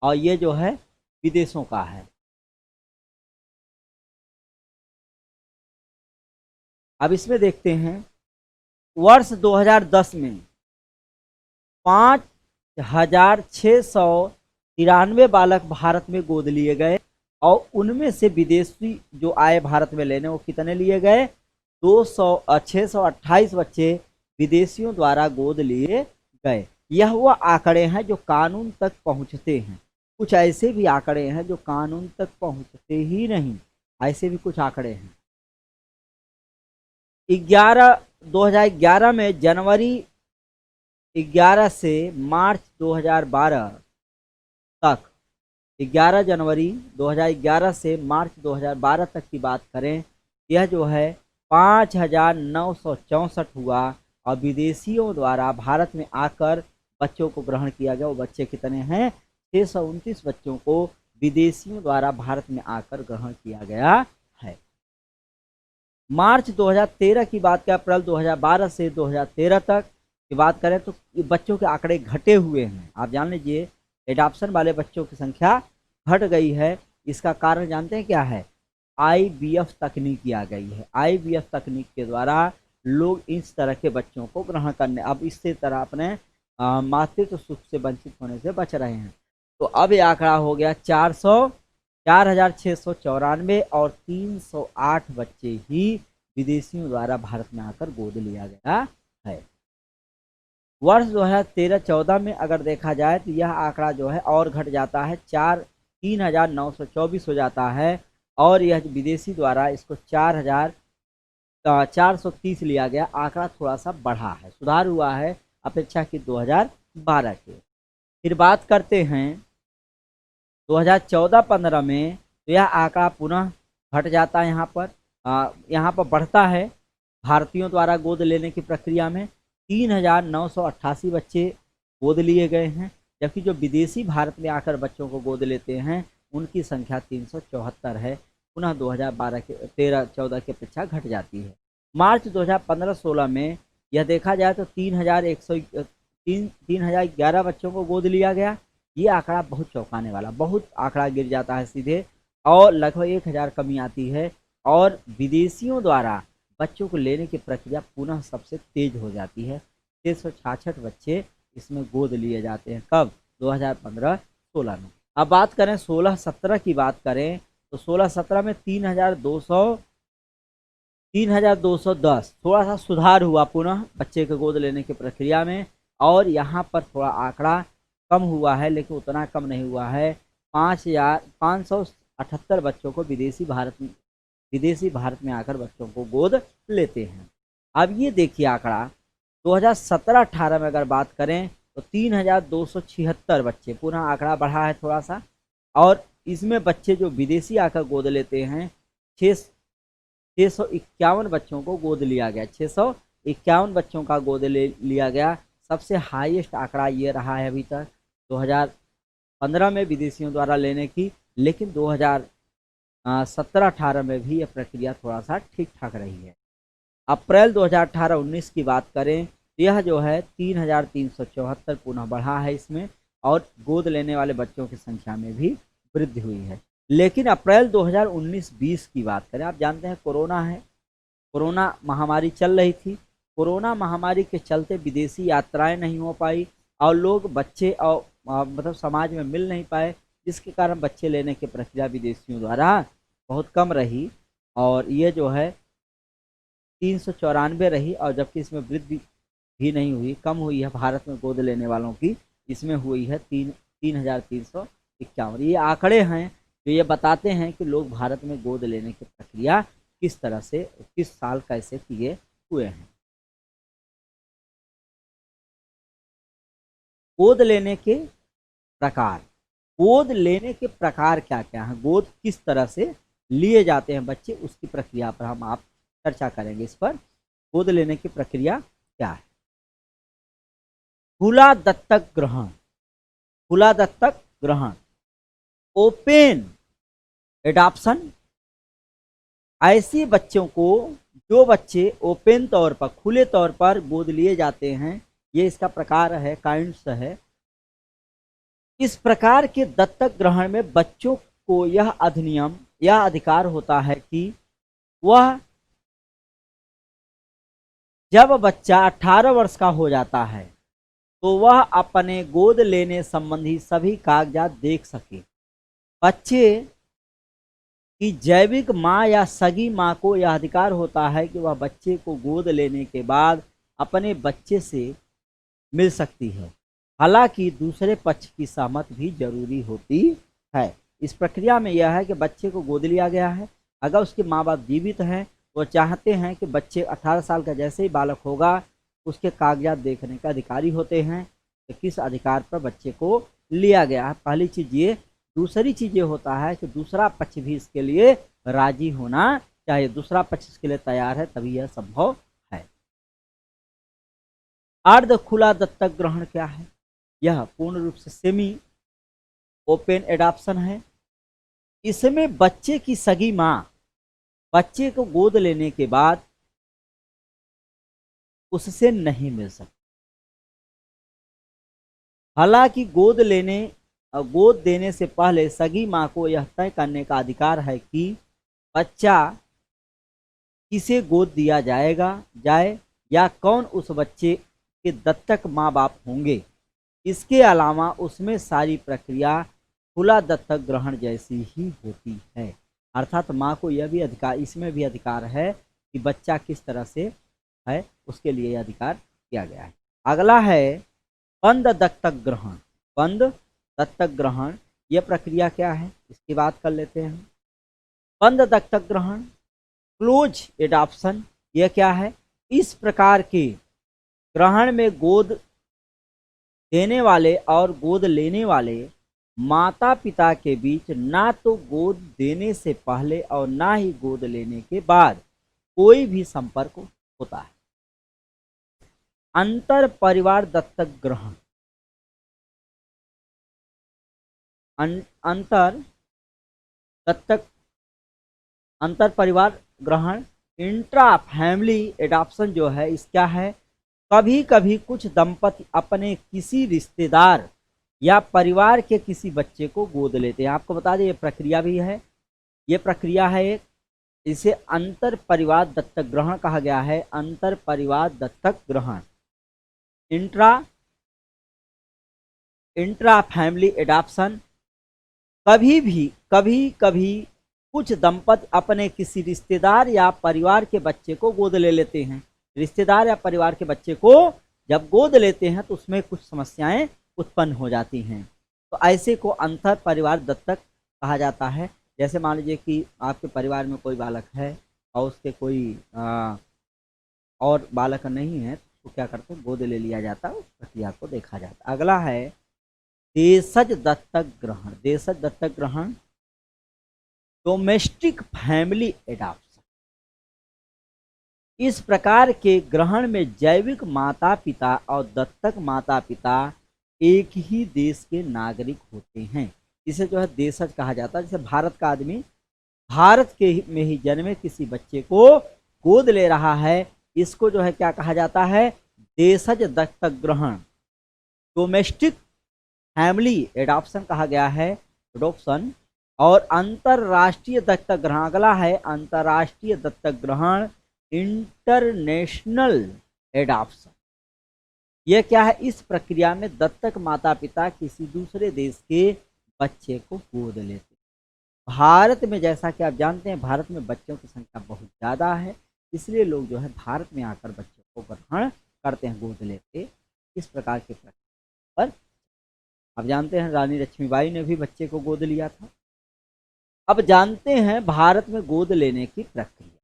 और ये जो है विदेशों का है। अब इसमें देखते हैं, वर्ष 2010 में 5,693 बालक भारत में गोद लिए गए, और उनमें से विदेशी जो आए भारत में लेने, वो कितने लिए गए? 628 बच्चे विदेशियों द्वारा गोद लिए गए। यह वो आंकड़े हैं जो कानून तक पहुंचते हैं। कुछ ऐसे भी आंकड़े हैं जो कानून तक पहुंचते ही नहीं, ऐसे भी कुछ आंकड़े हैं। 2011 में जनवरी 11 से मार्च 2012 तक, 11 जनवरी 2011 से मार्च 2012 तक की बात करें, यह जो है 5,964 हुआ, और विदेशियों द्वारा भारत में आकर बच्चों को ग्रहण किया गया। वो बच्चे कितने हैं? 629 बच्चों को विदेशियों द्वारा भारत में आकर ग्रहण किया गया है। मार्च 2013 की बात करें, अप्रैल 2012 से 2013 तक की बात करें, तो बच्चों के आंकड़े घटे हुए हैं। आप जान लीजिए, एडॉप्शन वाले बच्चों की संख्या घट गई है। इसका कारण जानते हैं क्या है? IVF तकनीक आ गई है। IVF तकनीक के द्वारा लोग इस तरह के बच्चों को ग्रहण करने, अब इससे तरह अपने मातृत्व सुख से वंचित होने से बच रहे हैं। तो अब ये आंकड़ा हो गया 4,694, और 308 बच्चे ही विदेशियों द्वारा भारत में आकर गोद लिया गया है। वर्ष 2013-14 में अगर देखा जाए तो यह आंकड़ा जो है और घट जाता है, 3,924 हो जाता है, और यह विदेशी द्वारा इसको 4,430 लिया गया। आंकड़ा थोड़ा सा बढ़ा है, सुधार हुआ है अपेक्षा की 2012 के। फिर बात करते हैं 2014-15 में, तो यह आंकड़ा पुनः घट जाता है। यहाँ पर बढ़ता है। भारतीयों द्वारा गोद लेने की प्रक्रिया में 3,988 बच्चे गोद लिए गए हैं, जबकि जो विदेशी भारत में आकर बच्चों को गोद लेते हैं उनकी संख्या 374 है। पुनः 2012 के 13-14 की अपेक्षा घट जाती है। मार्च 2015-16 में यह देखा जाए तो 3,011 बच्चों को गोद लिया गया। ये आंकड़ा बहुत चौंकाने वाला, बहुत आंकड़ा गिर जाता है सीधे, और लगभग 1,000 कमी आती है। और विदेशियों द्वारा बच्चों को लेने की प्रक्रिया पुनः सबसे तेज हो जाती है। 666 बच्चे इसमें गोद लिए जाते हैं। कब? 2015-16 में। अब बात करें 16-17 की बात करें तो 16-17 में 3,210 थोड़ा सा सुधार हुआ पुनः बच्चे को गोद लेने की प्रक्रिया में, और यहाँ पर थोड़ा आंकड़ा कम हुआ है, लेकिन उतना कम नहीं हुआ है। 5,578 बच्चों को विदेशी भारत में आकर बच्चों को गोद लेते हैं। अब ये देखिए आंकड़ा 2017-18 में अगर बात करें तो 3,276 बच्चे, पुनः आंकड़ा बढ़ा है थोड़ा सा। और इसमें बच्चे जो विदेशी आकर गोद लेते हैं 651 बच्चों को गोद लिया गया। 651 बच्चों का गोद लिया गया। सबसे हाईएस्ट आंकड़ा ये रहा है अभी तक 2015 में विदेशियों द्वारा लेने की, लेकिन 2017-18 में भी यह प्रक्रिया थोड़ा सा ठीक ठाक रही है। अप्रैल 2018-19 की बात करें तो यह जो है 3,374 पुनः बढ़ा है इसमें, और गोद लेने वाले बच्चों की संख्या में भी वृद्धि हुई है। लेकिन अप्रैल 2019-20 की बात करें, आप जानते हैं कोरोना है, कोरोना महामारी चल रही थी। कोरोना महामारी के चलते विदेशी यात्राएं नहीं हो पाई, और लोग बच्चे और मतलब समाज में मिल नहीं पाए, जिसके कारण बच्चे लेने की प्रक्रिया विदेशियों द्वारा बहुत कम रही, और ये जो है 394 रही। और जबकि इसमें वृद्धि भी नहीं हुई, कम हुई है भारत में गोद लेने वालों की, इसमें हुई है 3,351। ये आंकड़े हैं जो ये बताते हैं कि लोग भारत में गोद लेने की प्रक्रिया किस तरह से, किस साल कैसे किए हुए हैं। गोद लेने के प्रकार, गोद लेने के प्रकार क्या क्या हैं, गोद किस तरह से लिए जाते हैं बच्चे, उसकी प्रक्रिया पर हम आप चर्चा करेंगे। इस पर गोद लेने की प्रक्रिया क्या है। खुला दत्तक ग्रहण, खुला दत्तक ग्रहण, ओपन एडॉप्शन, ऐसे बच्चों को, जो बच्चे ओपन तौर पर, खुले तौर पर गोद लिए जाते हैं, ये इसका प्रकार है, काइंड्स है। इस प्रकार के दत्तक ग्रहण में बच्चों को यह अधिनियम या अधिकार होता है कि वह जब बच्चा 18 वर्ष का हो जाता है तो वह अपने गोद लेने संबंधी सभी कागजात देख सके। बच्चे की जैविक माँ या सगी माँ को यह अधिकार होता है कि वह बच्चे को गोद लेने के बाद अपने बच्चे से मिल सकती है। हालांकि दूसरे पक्ष की सहमति भी जरूरी होती है। इस प्रक्रिया में यह है कि बच्चे को गोद लिया गया है, अगर उसके माँ बाप जीवित हैं तो चाहते हैं कि बच्चे 18 साल का जैसे ही बालक होगा उसके कागजात देखने का अधिकारी होते हैं कि किस अधिकार पर बच्चे को लिया गया है। पहली चीज़ ये। दूसरी चीज़ ये होता है कि दूसरा पक्ष भी इसके लिए राजी होना चाहिए, दूसरा पक्ष इसके लिए तैयार है, तभी यह संभव है। अर्ध खुला दत्तक ग्रहण क्या है? यह पूर्ण रूप से सेमी ओपन एडॉप्शन है। इसमें बच्चे की सगी माँ बच्चे को गोद लेने के बाद उससे नहीं मिल सकती। हालांकि गोद देने से पहले सगी माँ को यह तय करने का अधिकार है कि बच्चा किसे गोद दिया जाए या कौन उस बच्चे के दत्तक माँ बाप होंगे। इसके अलावा उसमें सारी प्रक्रिया खुला दत्तक ग्रहण जैसी ही होती है। अर्थात माँ को यह भी अधिकार, इसमें भी अधिकार है कि बच्चा किस तरह से है, उसके लिए यह अधिकार किया गया है। अगला है बंद दत्तक ग्रहण। बंद दत्तक ग्रहण, यह प्रक्रिया क्या है इसकी बात कर लेते हैं। बंद दत्तक ग्रहण, क्लोज एडॉप्शन, यह क्या है? इस प्रकार के ग्रहण में गोद देने वाले और गोद लेने वाले माता पिता के बीच ना तो गोद देने से पहले और ना ही गोद लेने के बाद कोई भी संपर्क होता है। अंतर परिवार दत्तक ग्रहण, अंतर दत्तक, अंतर परिवार ग्रहण, इंट्रा फैमिली एडॉप्शन जो है इस क्या है, कभी कभी कुछ दंपति अपने किसी रिश्तेदार या परिवार के किसी बच्चे को गोद लेते हैं। आपको बता दें ये प्रक्रिया भी है, ये प्रक्रिया है एक, इसे अंतर परिवार दत्तक ग्रहण कहा गया है। अंतर परिवार दत्तक ग्रहण, इंट्रा फैमिली एडॉप्शन, कभी कभी कुछ दंपति अपने किसी रिश्तेदार या परिवार के बच्चे को गोद ले लेते हैं। रिश्तेदार या परिवार के बच्चे को जब गोद लेते हैं तो उसमें कुछ समस्याएं उत्पन्न हो जाती हैं, तो ऐसे को अंतर परिवार दत्तक कहा जाता है। जैसे मान लीजिए कि आपके परिवार में कोई बालक है और उसके कोई और बालक नहीं है, तो क्या करते हैं, गोद ले लिया जाता है, उस प्रक्रिया को देखा जाता है। अगला है देशज दत्तक ग्रहण। देशज दत्तक ग्रहण, डोमेस्टिक फैमिली एडॉप्शन। इस प्रकार के ग्रहण में जैविक माता पिता और दत्तक माता पिता एक ही देश के नागरिक होते हैं। इसे जो है देशज कहा जाता है। जैसे भारत का आदमी भारत के में ही जन्मे किसी बच्चे को गोद ले रहा है, इसको जो है क्या कहा जाता है, देशज दत्तक ग्रहण, डोमेस्टिक फैमिली एडॉप्शन कहा गया है, एडॉप्शन। और अंतरराष्ट्रीय दत्तक ग्रहण, अगला है अंतरराष्ट्रीय दत्तक ग्रहण, इंटरनेशनल एडॉप्शन। यह क्या है, इस प्रक्रिया में दत्तक माता पिता किसी दूसरे देश के बच्चे को गोद लेते हैं। भारत में जैसा कि आप जानते हैं, भारत में बच्चों की संख्या बहुत ज़्यादा है, इसलिए लोग जो है भारत में आकर बच्चों को ग्रहण करते हैं, गोद लेते। इस प्रकार के प्रक्रिया पर आप जानते हैं रानी लक्ष्मीबाई ने भी बच्चे को गोद लिया था। अब जानते हैं भारत में गोद लेने की प्रक्रिया।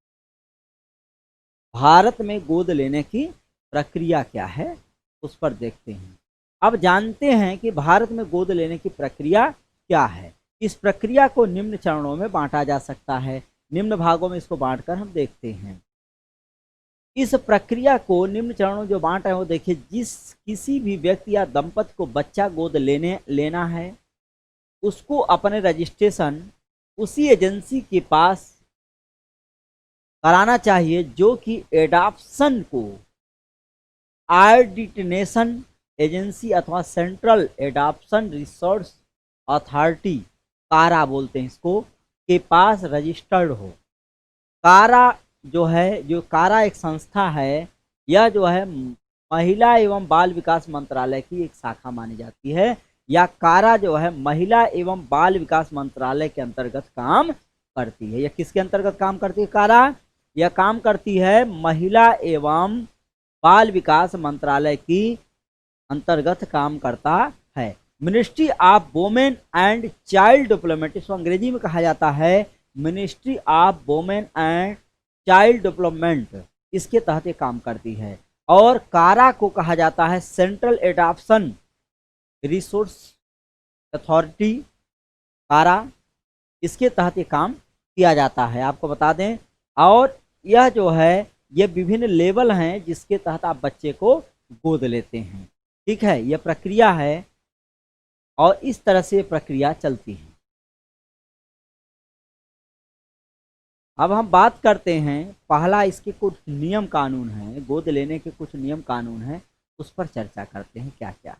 भारत में गोद लेने की प्रक्रिया क्या है उस पर देखते हैं। अब जानते हैं कि भारत में गोद लेने की प्रक्रिया क्या है। इस प्रक्रिया को निम्न चरणों में बांटा जा सकता है। निम्न भागों में इसको बांटकर हम देखते हैं। इस प्रक्रिया को निम्न चरणों जो बांट है वो देखिए, जिस किसी भी व्यक्ति या दंपति को बच्चा गोद लेना है, उसको अपने रजिस्ट्रेशन उसी एजेंसी के पास कराना चाहिए जो कि एडॉप्शन को आर्डिनेशन एजेंसी अथवा सेंट्रल एडॉप्शन रिसोर्स अथॉरिटी, कारा बोलते हैं इसको, के पास रजिस्टर्ड हो। कारा जो है, जो कारा एक संस्था है, यह जो है महिला एवं बाल विकास मंत्रालय की एक शाखा मानी जाती है। या कारा जो है महिला एवं बाल विकास मंत्रालय के अंतर्गत काम करती है। यह किसके अंतर्गत काम करती है, कारा? यह काम करती है महिला एवं बाल विकास मंत्रालय की अंतर्गत काम करता है। Ministry of women and child development, इसको अंग्रेजी में कहा जाता है ministry of women and child development, इसके तहत ये काम करती है। और कारा को कहा जाता है सेंट्रल एडॉप्शन रिसोर्स अथॉरिटी, कारा, इसके तहत ये काम किया जाता है, आपको बता दें। और यह जो है, ये विभिन्न लेवल हैं जिसके तहत आप बच्चे को गोद लेते हैं। ठीक है, यह प्रक्रिया है और इस तरह से प्रक्रिया चलती है। अब हम बात करते हैं, पहला इसके कुछ नियम कानून हैं, गोद लेने के कुछ नियम कानून हैं, उस पर चर्चा करते हैं क्या क्या।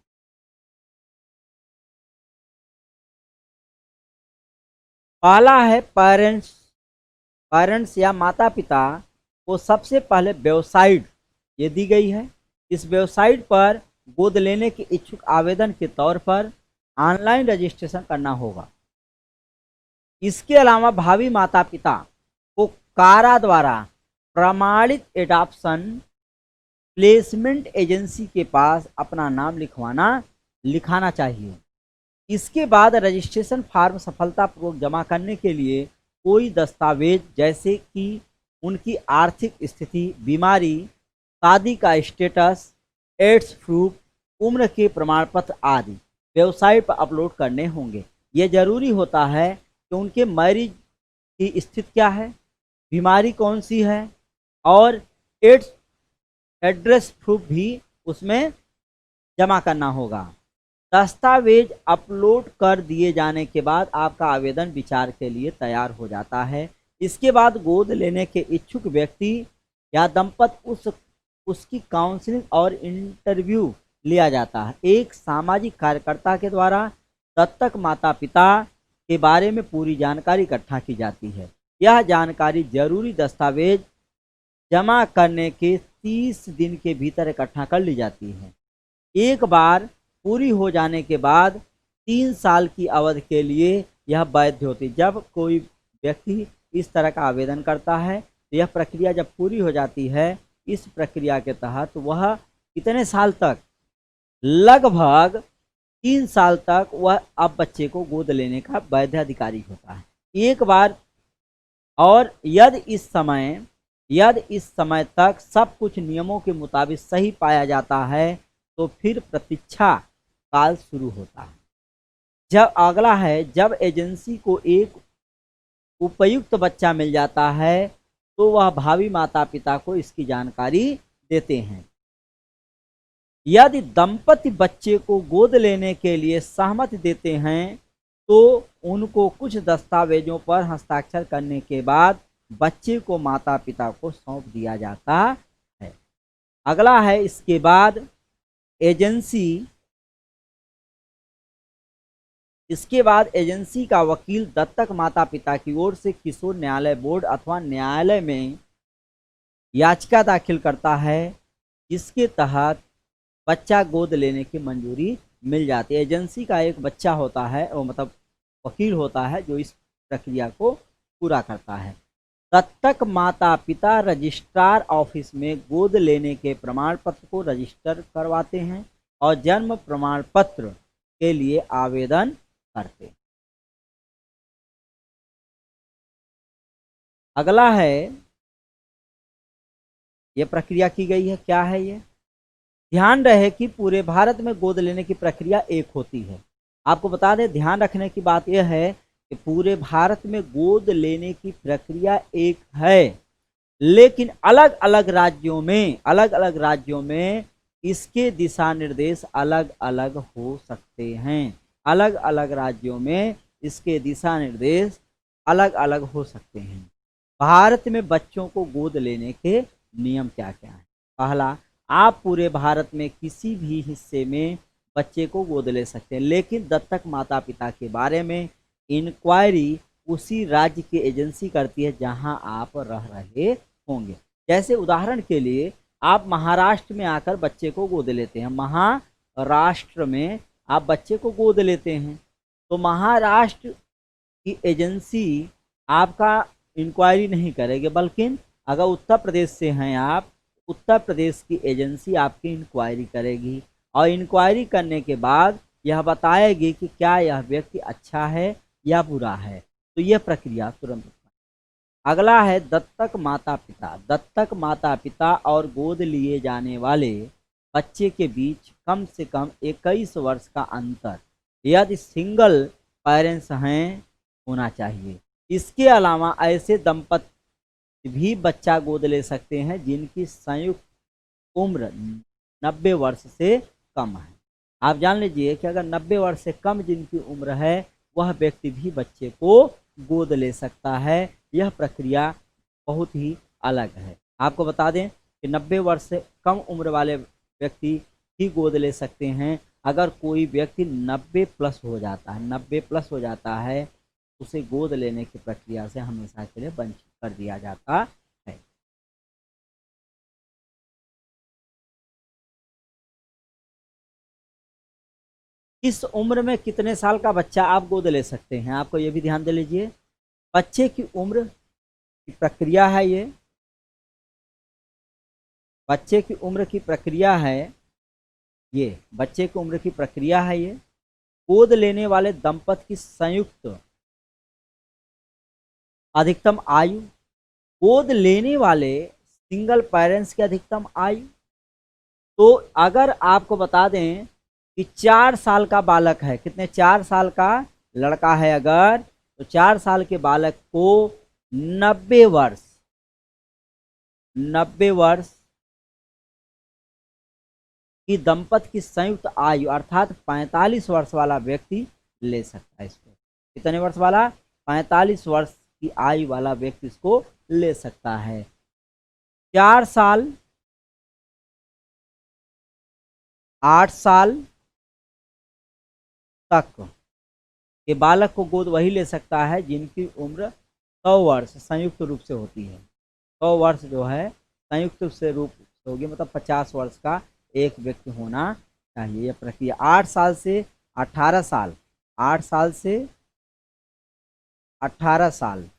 पहला है पेरेंट्स या माता पिता को सबसे पहले वेबसाइट ये दी गई है। इस वेबसाइट पर गोद लेने के इच्छुक आवेदन के तौर पर ऑनलाइन रजिस्ट्रेशन करना होगा। इसके अलावा भावी माता पिता को कारा द्वारा प्रमाणित एडॉप्शन प्लेसमेंट एजेंसी के पास अपना नाम लिखाना चाहिए। इसके बाद रजिस्ट्रेशन फॉर्म सफलतापूर्वक जमा करने के लिए कोई दस्तावेज जैसे कि उनकी आर्थिक स्थिति, बीमारी, शादी का स्टेटस, एड्स प्रूफ, उम्र के प्रमाण पत्र आदि वेबसाइट पर अपलोड करने होंगे। ये जरूरी होता है कि उनके मरीज की स्थिति क्या है, बीमारी कौन सी है, और एड्स एड्रेस प्रूफ भी उसमें जमा करना होगा। दस्तावेज अपलोड कर दिए जाने के बाद आपका आवेदन विचार के लिए तैयार हो जाता है। इसके बाद गोद लेने के इच्छुक व्यक्ति या दंपत उसकी काउंसलिंग और इंटरव्यू लिया जाता है। एक सामाजिक कार्यकर्ता के द्वारा दत्तक माता पिता के बारे में पूरी जानकारी इकट्ठा की जाती है। यह जानकारी जरूरी दस्तावेज जमा करने के 30 दिन के भीतर इकट्ठा कर ली जाती है। एक बार पूरी हो जाने के बाद 3 साल की अवधि के लिए यह वैध होती है। जब कोई व्यक्ति इस तरह का आवेदन करता है तो यह प्रक्रिया जब पूरी हो जाती है, इस प्रक्रिया के तहत वह कितने साल तक, लगभग 3 साल तक वह अब बच्चे को गोद लेने का वैध अधिकारी होता है। एक बार और यदि इस समय तक सब कुछ नियमों के मुताबिक सही पाया जाता है तो फिर प्रतीक्षा काल शुरू होता है। जब अगला है, जब एजेंसी को एक उपयुक्त बच्चा मिल जाता है तो वह भावी माता पिता को इसकी जानकारी देते हैं। यदि दंपति बच्चे को गोद लेने के लिए सहमति देते हैं तो उनको कुछ दस्तावेजों पर हस्ताक्षर करने के बाद बच्चे को माता पिता को सौंप दिया जाता है। अगला है, इसके बाद एजेंसी का वकील दत्तक माता पिता की ओर से किशोर न्यायालय बोर्ड अथवा न्यायालय में याचिका दाखिल करता है, जिसके तहत बच्चा गोद लेने की मंजूरी मिल जाती है। एजेंसी का एक बच्चा होता है, वो मतलब वकील होता है जो इस प्रक्रिया को पूरा करता है। दत्तक माता पिता रजिस्ट्रार ऑफिस में गोद लेने के प्रमाण पत्र को रजिस्टर करवाते हैं और जन्म प्रमाण पत्र के लिए आवेदन करते हैं। अगला है, यह प्रक्रिया की गई है, क्या है ये? ध्यान रहे कि पूरे भारत में गोद लेने की प्रक्रिया एक होती है। आपको बता दें, ध्यान रखने की बात यह है कि पूरे भारत में गोद लेने की प्रक्रिया एक है, लेकिन अलग अलग राज्यों में इसके दिशा निर्देश अलग अलग हो सकते हैं। अलग अलग राज्यों में इसके दिशा निर्देश अलग अलग हो सकते हैं। भारत में बच्चों को गोद लेने के नियम क्या क्या हैं? पहला, आप पूरे भारत में किसी भी हिस्से में बच्चे को गोद ले सकते हैं, लेकिन दत्तक माता पिता के बारे में इंक्वायरी उसी राज्य की एजेंसी करती है जहां आप रह रहे होंगे। जैसे उदाहरण के लिए, आप महाराष्ट्र में आकर बच्चे को गोद लेते हैं, महाराष्ट्र में आप बच्चे को गोद लेते हैं, तो महाराष्ट्र की एजेंसी आपका इंक्वायरी नहीं करेगी, बल्कि अगर उत्तर प्रदेश से हैं आप, उत्तर प्रदेश की एजेंसी आपकी इंक्वायरी करेगी और इंक्वायरी करने के बाद यह बताएगी कि क्या यह व्यक्ति अच्छा है या बुरा है, तो यह प्रक्रिया तुरंत। अगला है दत्तक माता पिता। दत्तक माता पिता और गोद लिए जाने वाले बच्चे के बीच कम से कम 21 वर्ष का अंतर यदि सिंगल पेरेंट्स हैं होना चाहिए। इसके अलावा ऐसे दंपति भी बच्चा गोद ले सकते हैं जिनकी संयुक्त उम्र 90 वर्ष से कम है। आप जान लीजिए कि अगर 90 वर्ष से कम जिनकी उम्र है वह व्यक्ति भी बच्चे को गोद ले सकता है। यह प्रक्रिया बहुत ही अलग है। आपको बता दें कि 90 वर्ष से कम उम्र वाले व्यक्ति ही गोद ले सकते हैं। अगर कोई व्यक्ति 90 प्लस हो जाता है उसे गोद लेने की प्रक्रिया से हमेशा के लिए वंचित कर दिया जाता है। किस उम्र में कितने साल का बच्चा आप गोद ले सकते हैं, आपको ये भी ध्यान दे लीजिए। बच्चे की उम्र की प्रक्रिया है ये, बच्चे की उम्र की प्रक्रिया है ये, बच्चे की उम्र की प्रक्रिया है ये। गोद लेने वाले दंपति की संयुक्त अधिकतम आयु, गोद लेने वाले सिंगल पेरेंट्स की अधिकतम आयु, तो अगर आपको बता दें कि 4 साल का बालक है, कितने 4 साल का लड़का है अगर, तो 4 साल के बालक को 90 वर्ष कि दंपत की संयुक्त आयु अर्थात 45 वर्ष वाला व्यक्ति ले सकता है इसको। कितने वर्ष वाला? 45 वर्ष की आयु वाला व्यक्ति इसको ले सकता है। 4 साल, 8 साल तक के बालक को गोद वही ले सकता है जिनकी उम्र 100 वर्ष संयुक्त रूप से होती है। 100 वर्ष जो है संयुक्त रूप से होगी, मतलब 50 वर्ष का एक व्यक्ति होना चाहिए। यह प्रक्रिया 8 साल से 18 साल, 8 साल से 18 साल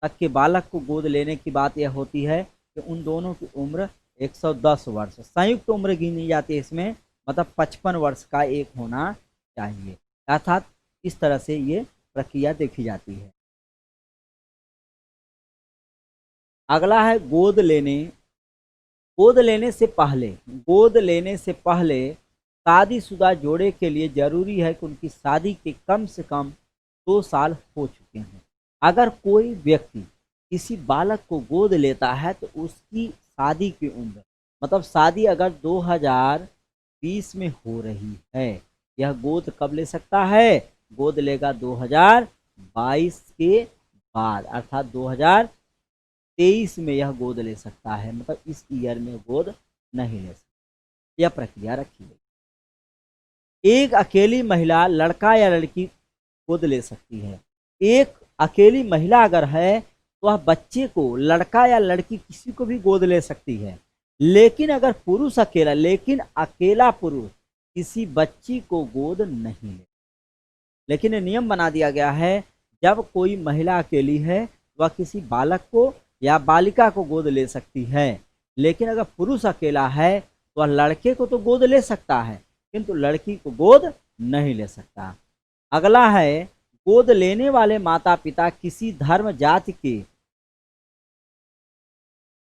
तक के बालक को गोद लेने की बात यह होती है कि उन दोनों की उम्र 110 वर्ष संयुक्त उम्र गिनी जाती है इसमें, मतलब 55 वर्ष का एक होना चाहिए। अर्थात इस तरह से ये प्रक्रिया देखी जाती है। अगला है गोद लेने। गोद लेने से पहले शादीशुदा जोड़े के लिए जरूरी है कि उनकी शादी के कम से कम 2 साल हो चुके हैं। अगर कोई व्यक्ति किसी बालक को गोद लेता है तो उसकी शादी की उम्र, मतलब शादी अगर 2020 में हो रही है, यह गोद कब ले सकता है? गोद लेगा 2022 के बाद, अर्थात 2023 में यह गोद ले सकता है, मतलब इस ईयर में गोद नहीं ले सकता। यह प्रक्रिया रखी गई। एक अकेली महिला लड़का या लड़की गोद ले सकती है। एक अकेली महिला अगर है तो वह बच्चे को, लड़का या लड़की किसी को भी गोद ले सकती है। लेकिन अगर अकेला पुरुष किसी बच्ची को गोद नहीं ले। लेकिन नियम बना दिया गया है, जब कोई महिला अकेली है वह किसी बालक को या बालिका को गोद ले सकती है। लेकिन अगर पुरुष अकेला है तो वह लड़के को तो गोद ले सकता है किंतु लड़की को गोद नहीं ले सकता। अगला है गोद लेने वाले माता पिता किसी धर्म जाति के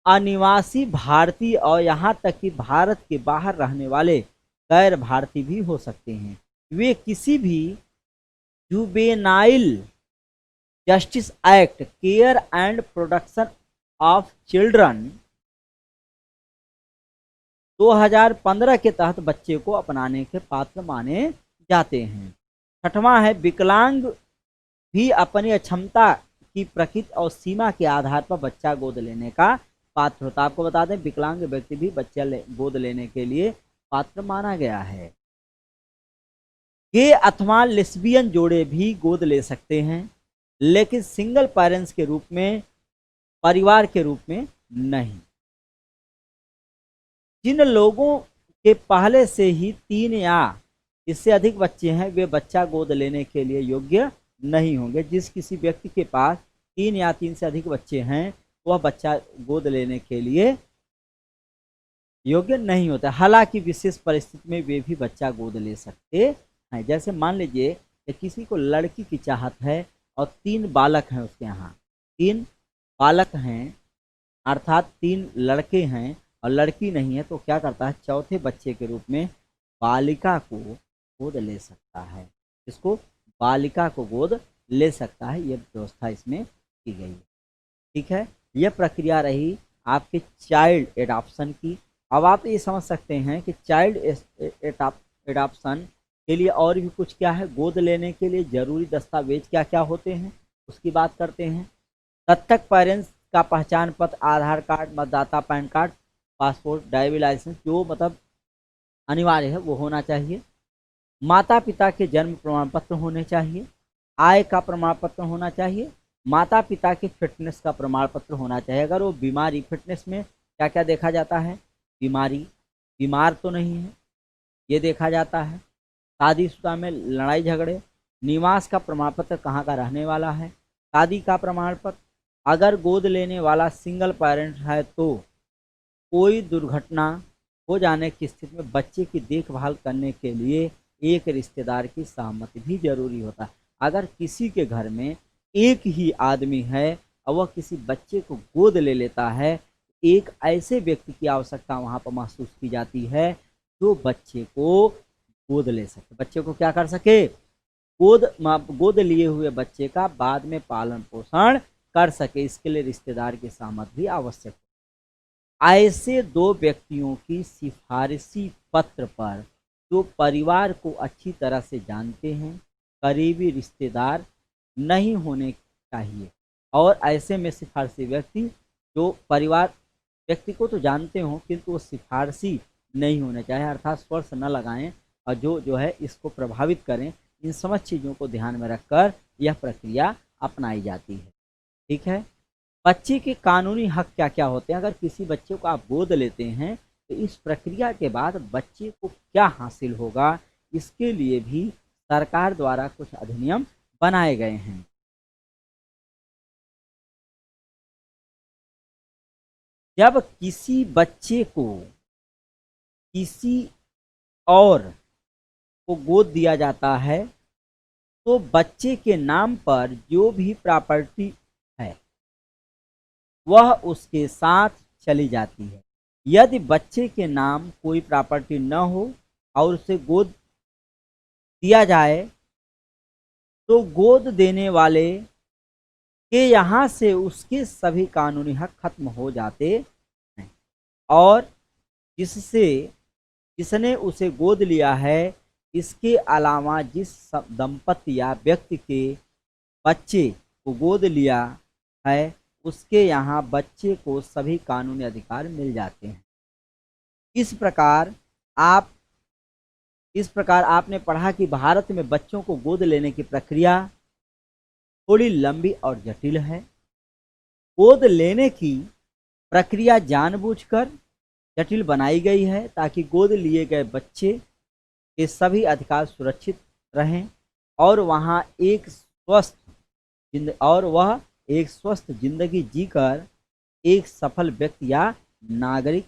अनिवासी भारतीय और यहाँ तक कि भारत के बाहर रहने वाले गैर भारतीय भी हो सकते हैं। वे किसी भी juvenile justice act, care and protection of children 2015 के तहत बच्चे को अपनाने के पात्र माने जाते हैं। 6वां है विकलांग भी अपनी अक्षमता की प्रकृति और सीमा के आधार पर बच्चा गोद लेने का पात्र होता है। आपको बता दें विकलांग व्यक्ति भी बच्चा गोद लेने के लिए पात्र माना गया है। गे अथवा लेस्बियन जोड़े भी गोद ले सकते हैं, लेकिन सिंगल पेरेंट्स के रूप में, परिवार के रूप में नहीं। जिन लोगों के पहले से ही 3 या इससे अधिक बच्चे हैं वे बच्चा गोद लेने के लिए योग्य नहीं होंगे। जिस किसी व्यक्ति के पास 3 या 3 से अधिक बच्चे हैं वह बच्चा गोद लेने के लिए योग्य नहीं होता। हालांकि विशेष परिस्थिति में वे भी बच्चा गोद ले सकते हैं। जैसे मान लीजिए कि किसी को लड़की की चाहत है और 3 बालक हैं उसके यहाँ, 3 बालक हैं अर्थात 3 लड़के हैं और लड़की नहीं है, तो क्या करता है चौथे बच्चे के रूप में बालिका को गोद ले सकता है। इसको बालिका को गोद ले सकता है। यह व्यवस्था इसमें की गई है। ठीक है, यह प्रक्रिया रही आपके चाइल्ड एडॉप्शन की। अब आप ये समझ सकते हैं कि चाइल्ड एडॉप्शन के लिए और भी कुछ क्या है, गोद लेने के लिए जरूरी दस्तावेज क्या क्या होते हैं उसकी बात करते हैं। दत्तक पेरेंट्स का पहचान पत्र, आधार कार्ड, मतदाता PAN card, passport, driving licence जो मतलब अनिवार्य है वो होना चाहिए। माता पिता के जन्म प्रमाण पत्र होने चाहिए। आय का प्रमाण पत्र होना चाहिए। माता पिता के फिटनेस का प्रमाण पत्र होना चाहिए। अगर वो बीमारी, फिटनेस में क्या क्या देखा जाता है, बीमार तो नहीं है ये देखा जाता है। शादीशुदा में लड़ाई झगड़े, निवास का प्रमाण पत्र कहाँ का रहने वाला है, शादी का प्रमाण पत्र। अगर गोद लेने वाला सिंगल पेरेंट है तो कोई दुर्घटना हो जाने की स्थिति में बच्चे की देखभाल करने के लिए एक रिश्तेदार की सहमति भी जरूरी होता है। अगर किसी के घर में एक ही आदमी है और वह किसी बच्चे को गोद ले लेता है, एक ऐसे व्यक्ति की आवश्यकता वहाँ पर महसूस की जाती है जो बच्चे को गोद ले सके। बच्चे को क्या कर सके? गोद लिए हुए बच्चे का बाद में पालन पोषण कर सके। इसके लिए रिश्तेदार की सहमति भी आवश्यक है। ऐसे दो व्यक्तियों की सिफारिशी पत्र पर जो परिवार को अच्छी तरह से जानते हैं, करीबी रिश्तेदार नहीं होने चाहिए। और ऐसे में सिफारशी व्यक्ति जो परिवार व्यक्ति को तो जानते हो किंतु वो सिफारशी नहीं होने चाहिए, अर्थात स्पर्श न लगाएं और जो है इसको प्रभावित करें। इन समस्त चीज़ों को ध्यान में रखकर यह प्रक्रिया अपनाई जाती है। ठीक है। बच्चे के कानूनी हक क्या क्या होते हैं? अगर किसी बच्चे को आप गोद लेते हैं तो इस प्रक्रिया के बाद बच्चे को क्या हासिल होगा, इसके लिए भी सरकार द्वारा कुछ अधिनियम बनाए गए हैं। जब किसी बच्चे को किसी और को गोद दिया जाता है तो बच्चे के नाम पर जो भी प्रॉपर्टी है वह उसके साथ चली जाती है। यदि बच्चे के नाम कोई प्रॉपर्टी न हो और उसे गोद दिया जाए तो गोद देने वाले के यहाँ से उसके सभी कानूनी हक खत्म हो जाते हैं और जिससे जिसने उसे गोद लिया है इसके अलावा जिस दंपति या व्यक्ति के बच्चे को गोद लिया है उसके यहाँ बच्चे को सभी कानूनी अधिकार मिल जाते हैं। इस प्रकार आपने पढ़ा कि भारत में बच्चों को गोद लेने की प्रक्रिया थोड़ी लंबी और जटिल है। गोद लेने की प्रक्रिया जानबूझकर जटिल बनाई गई है ताकि गोद लिए गए बच्चे के सभी अधिकार सुरक्षित रहें और वह एक स्वस्थ जिंदगी जीकर एक सफल व्यक्ति या नागरिक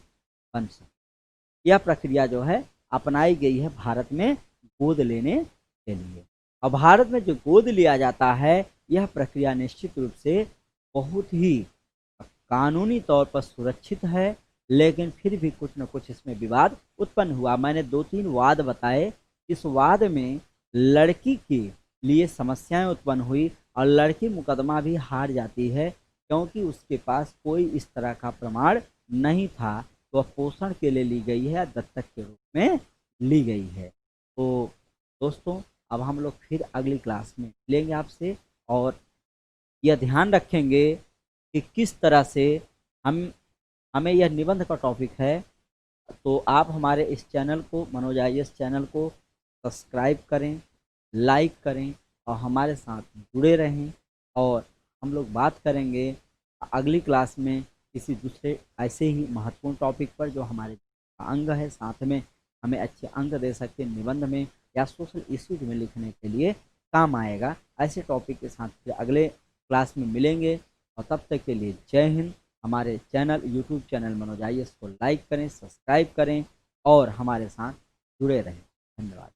बन सके। यह प्रक्रिया जो है अपनाई गई है भारत में गोद लेने के लिए। और भारत में जो गोद लिया जाता है यह प्रक्रिया निश्चित रूप से बहुत ही कानूनी तौर पर सुरक्षित है, लेकिन फिर भी कुछ न कुछ इसमें विवाद उत्पन्न हुआ। मैंने 2-3 वाद बताए। इस वाद में लड़की के लिए समस्याएं उत्पन्न हुई और लड़की मुकदमा भी हार जाती है क्योंकि उसके पास कोई इस तरह का प्रमाण नहीं था। वह पोषण के लिए ली गई है या दत्तक के रूप में ली गई है। तो दोस्तों अब हम लोग फिर अगली क्लास में मिलेंगे आपसे और यह ध्यान रखेंगे कि किस तरह से हमें यह निबंध का टॉपिक है। तो आप हमारे इस चैनल को मनोज IAS चैनल को सब्सक्राइब करें, लाइक करें और हमारे साथ जुड़े रहें। और हम लोग बात करेंगे अगली क्लास में किसी दूसरे ऐसे ही महत्वपूर्ण टॉपिक पर जो हमारे अंग है, साथ में हमें अच्छे अंक दे सकते निबंध में या सोशल इश्यूज में लिखने के लिए काम आएगा। ऐसे टॉपिक के साथ फिर अगले क्लास में मिलेंगे और तब तक के लिए जय हिंद। हमारे channel YouTube channel Manoj IAS को लाइक करें, सब्सक्राइब करें और हमारे साथ जुड़े रहें। धन्यवाद।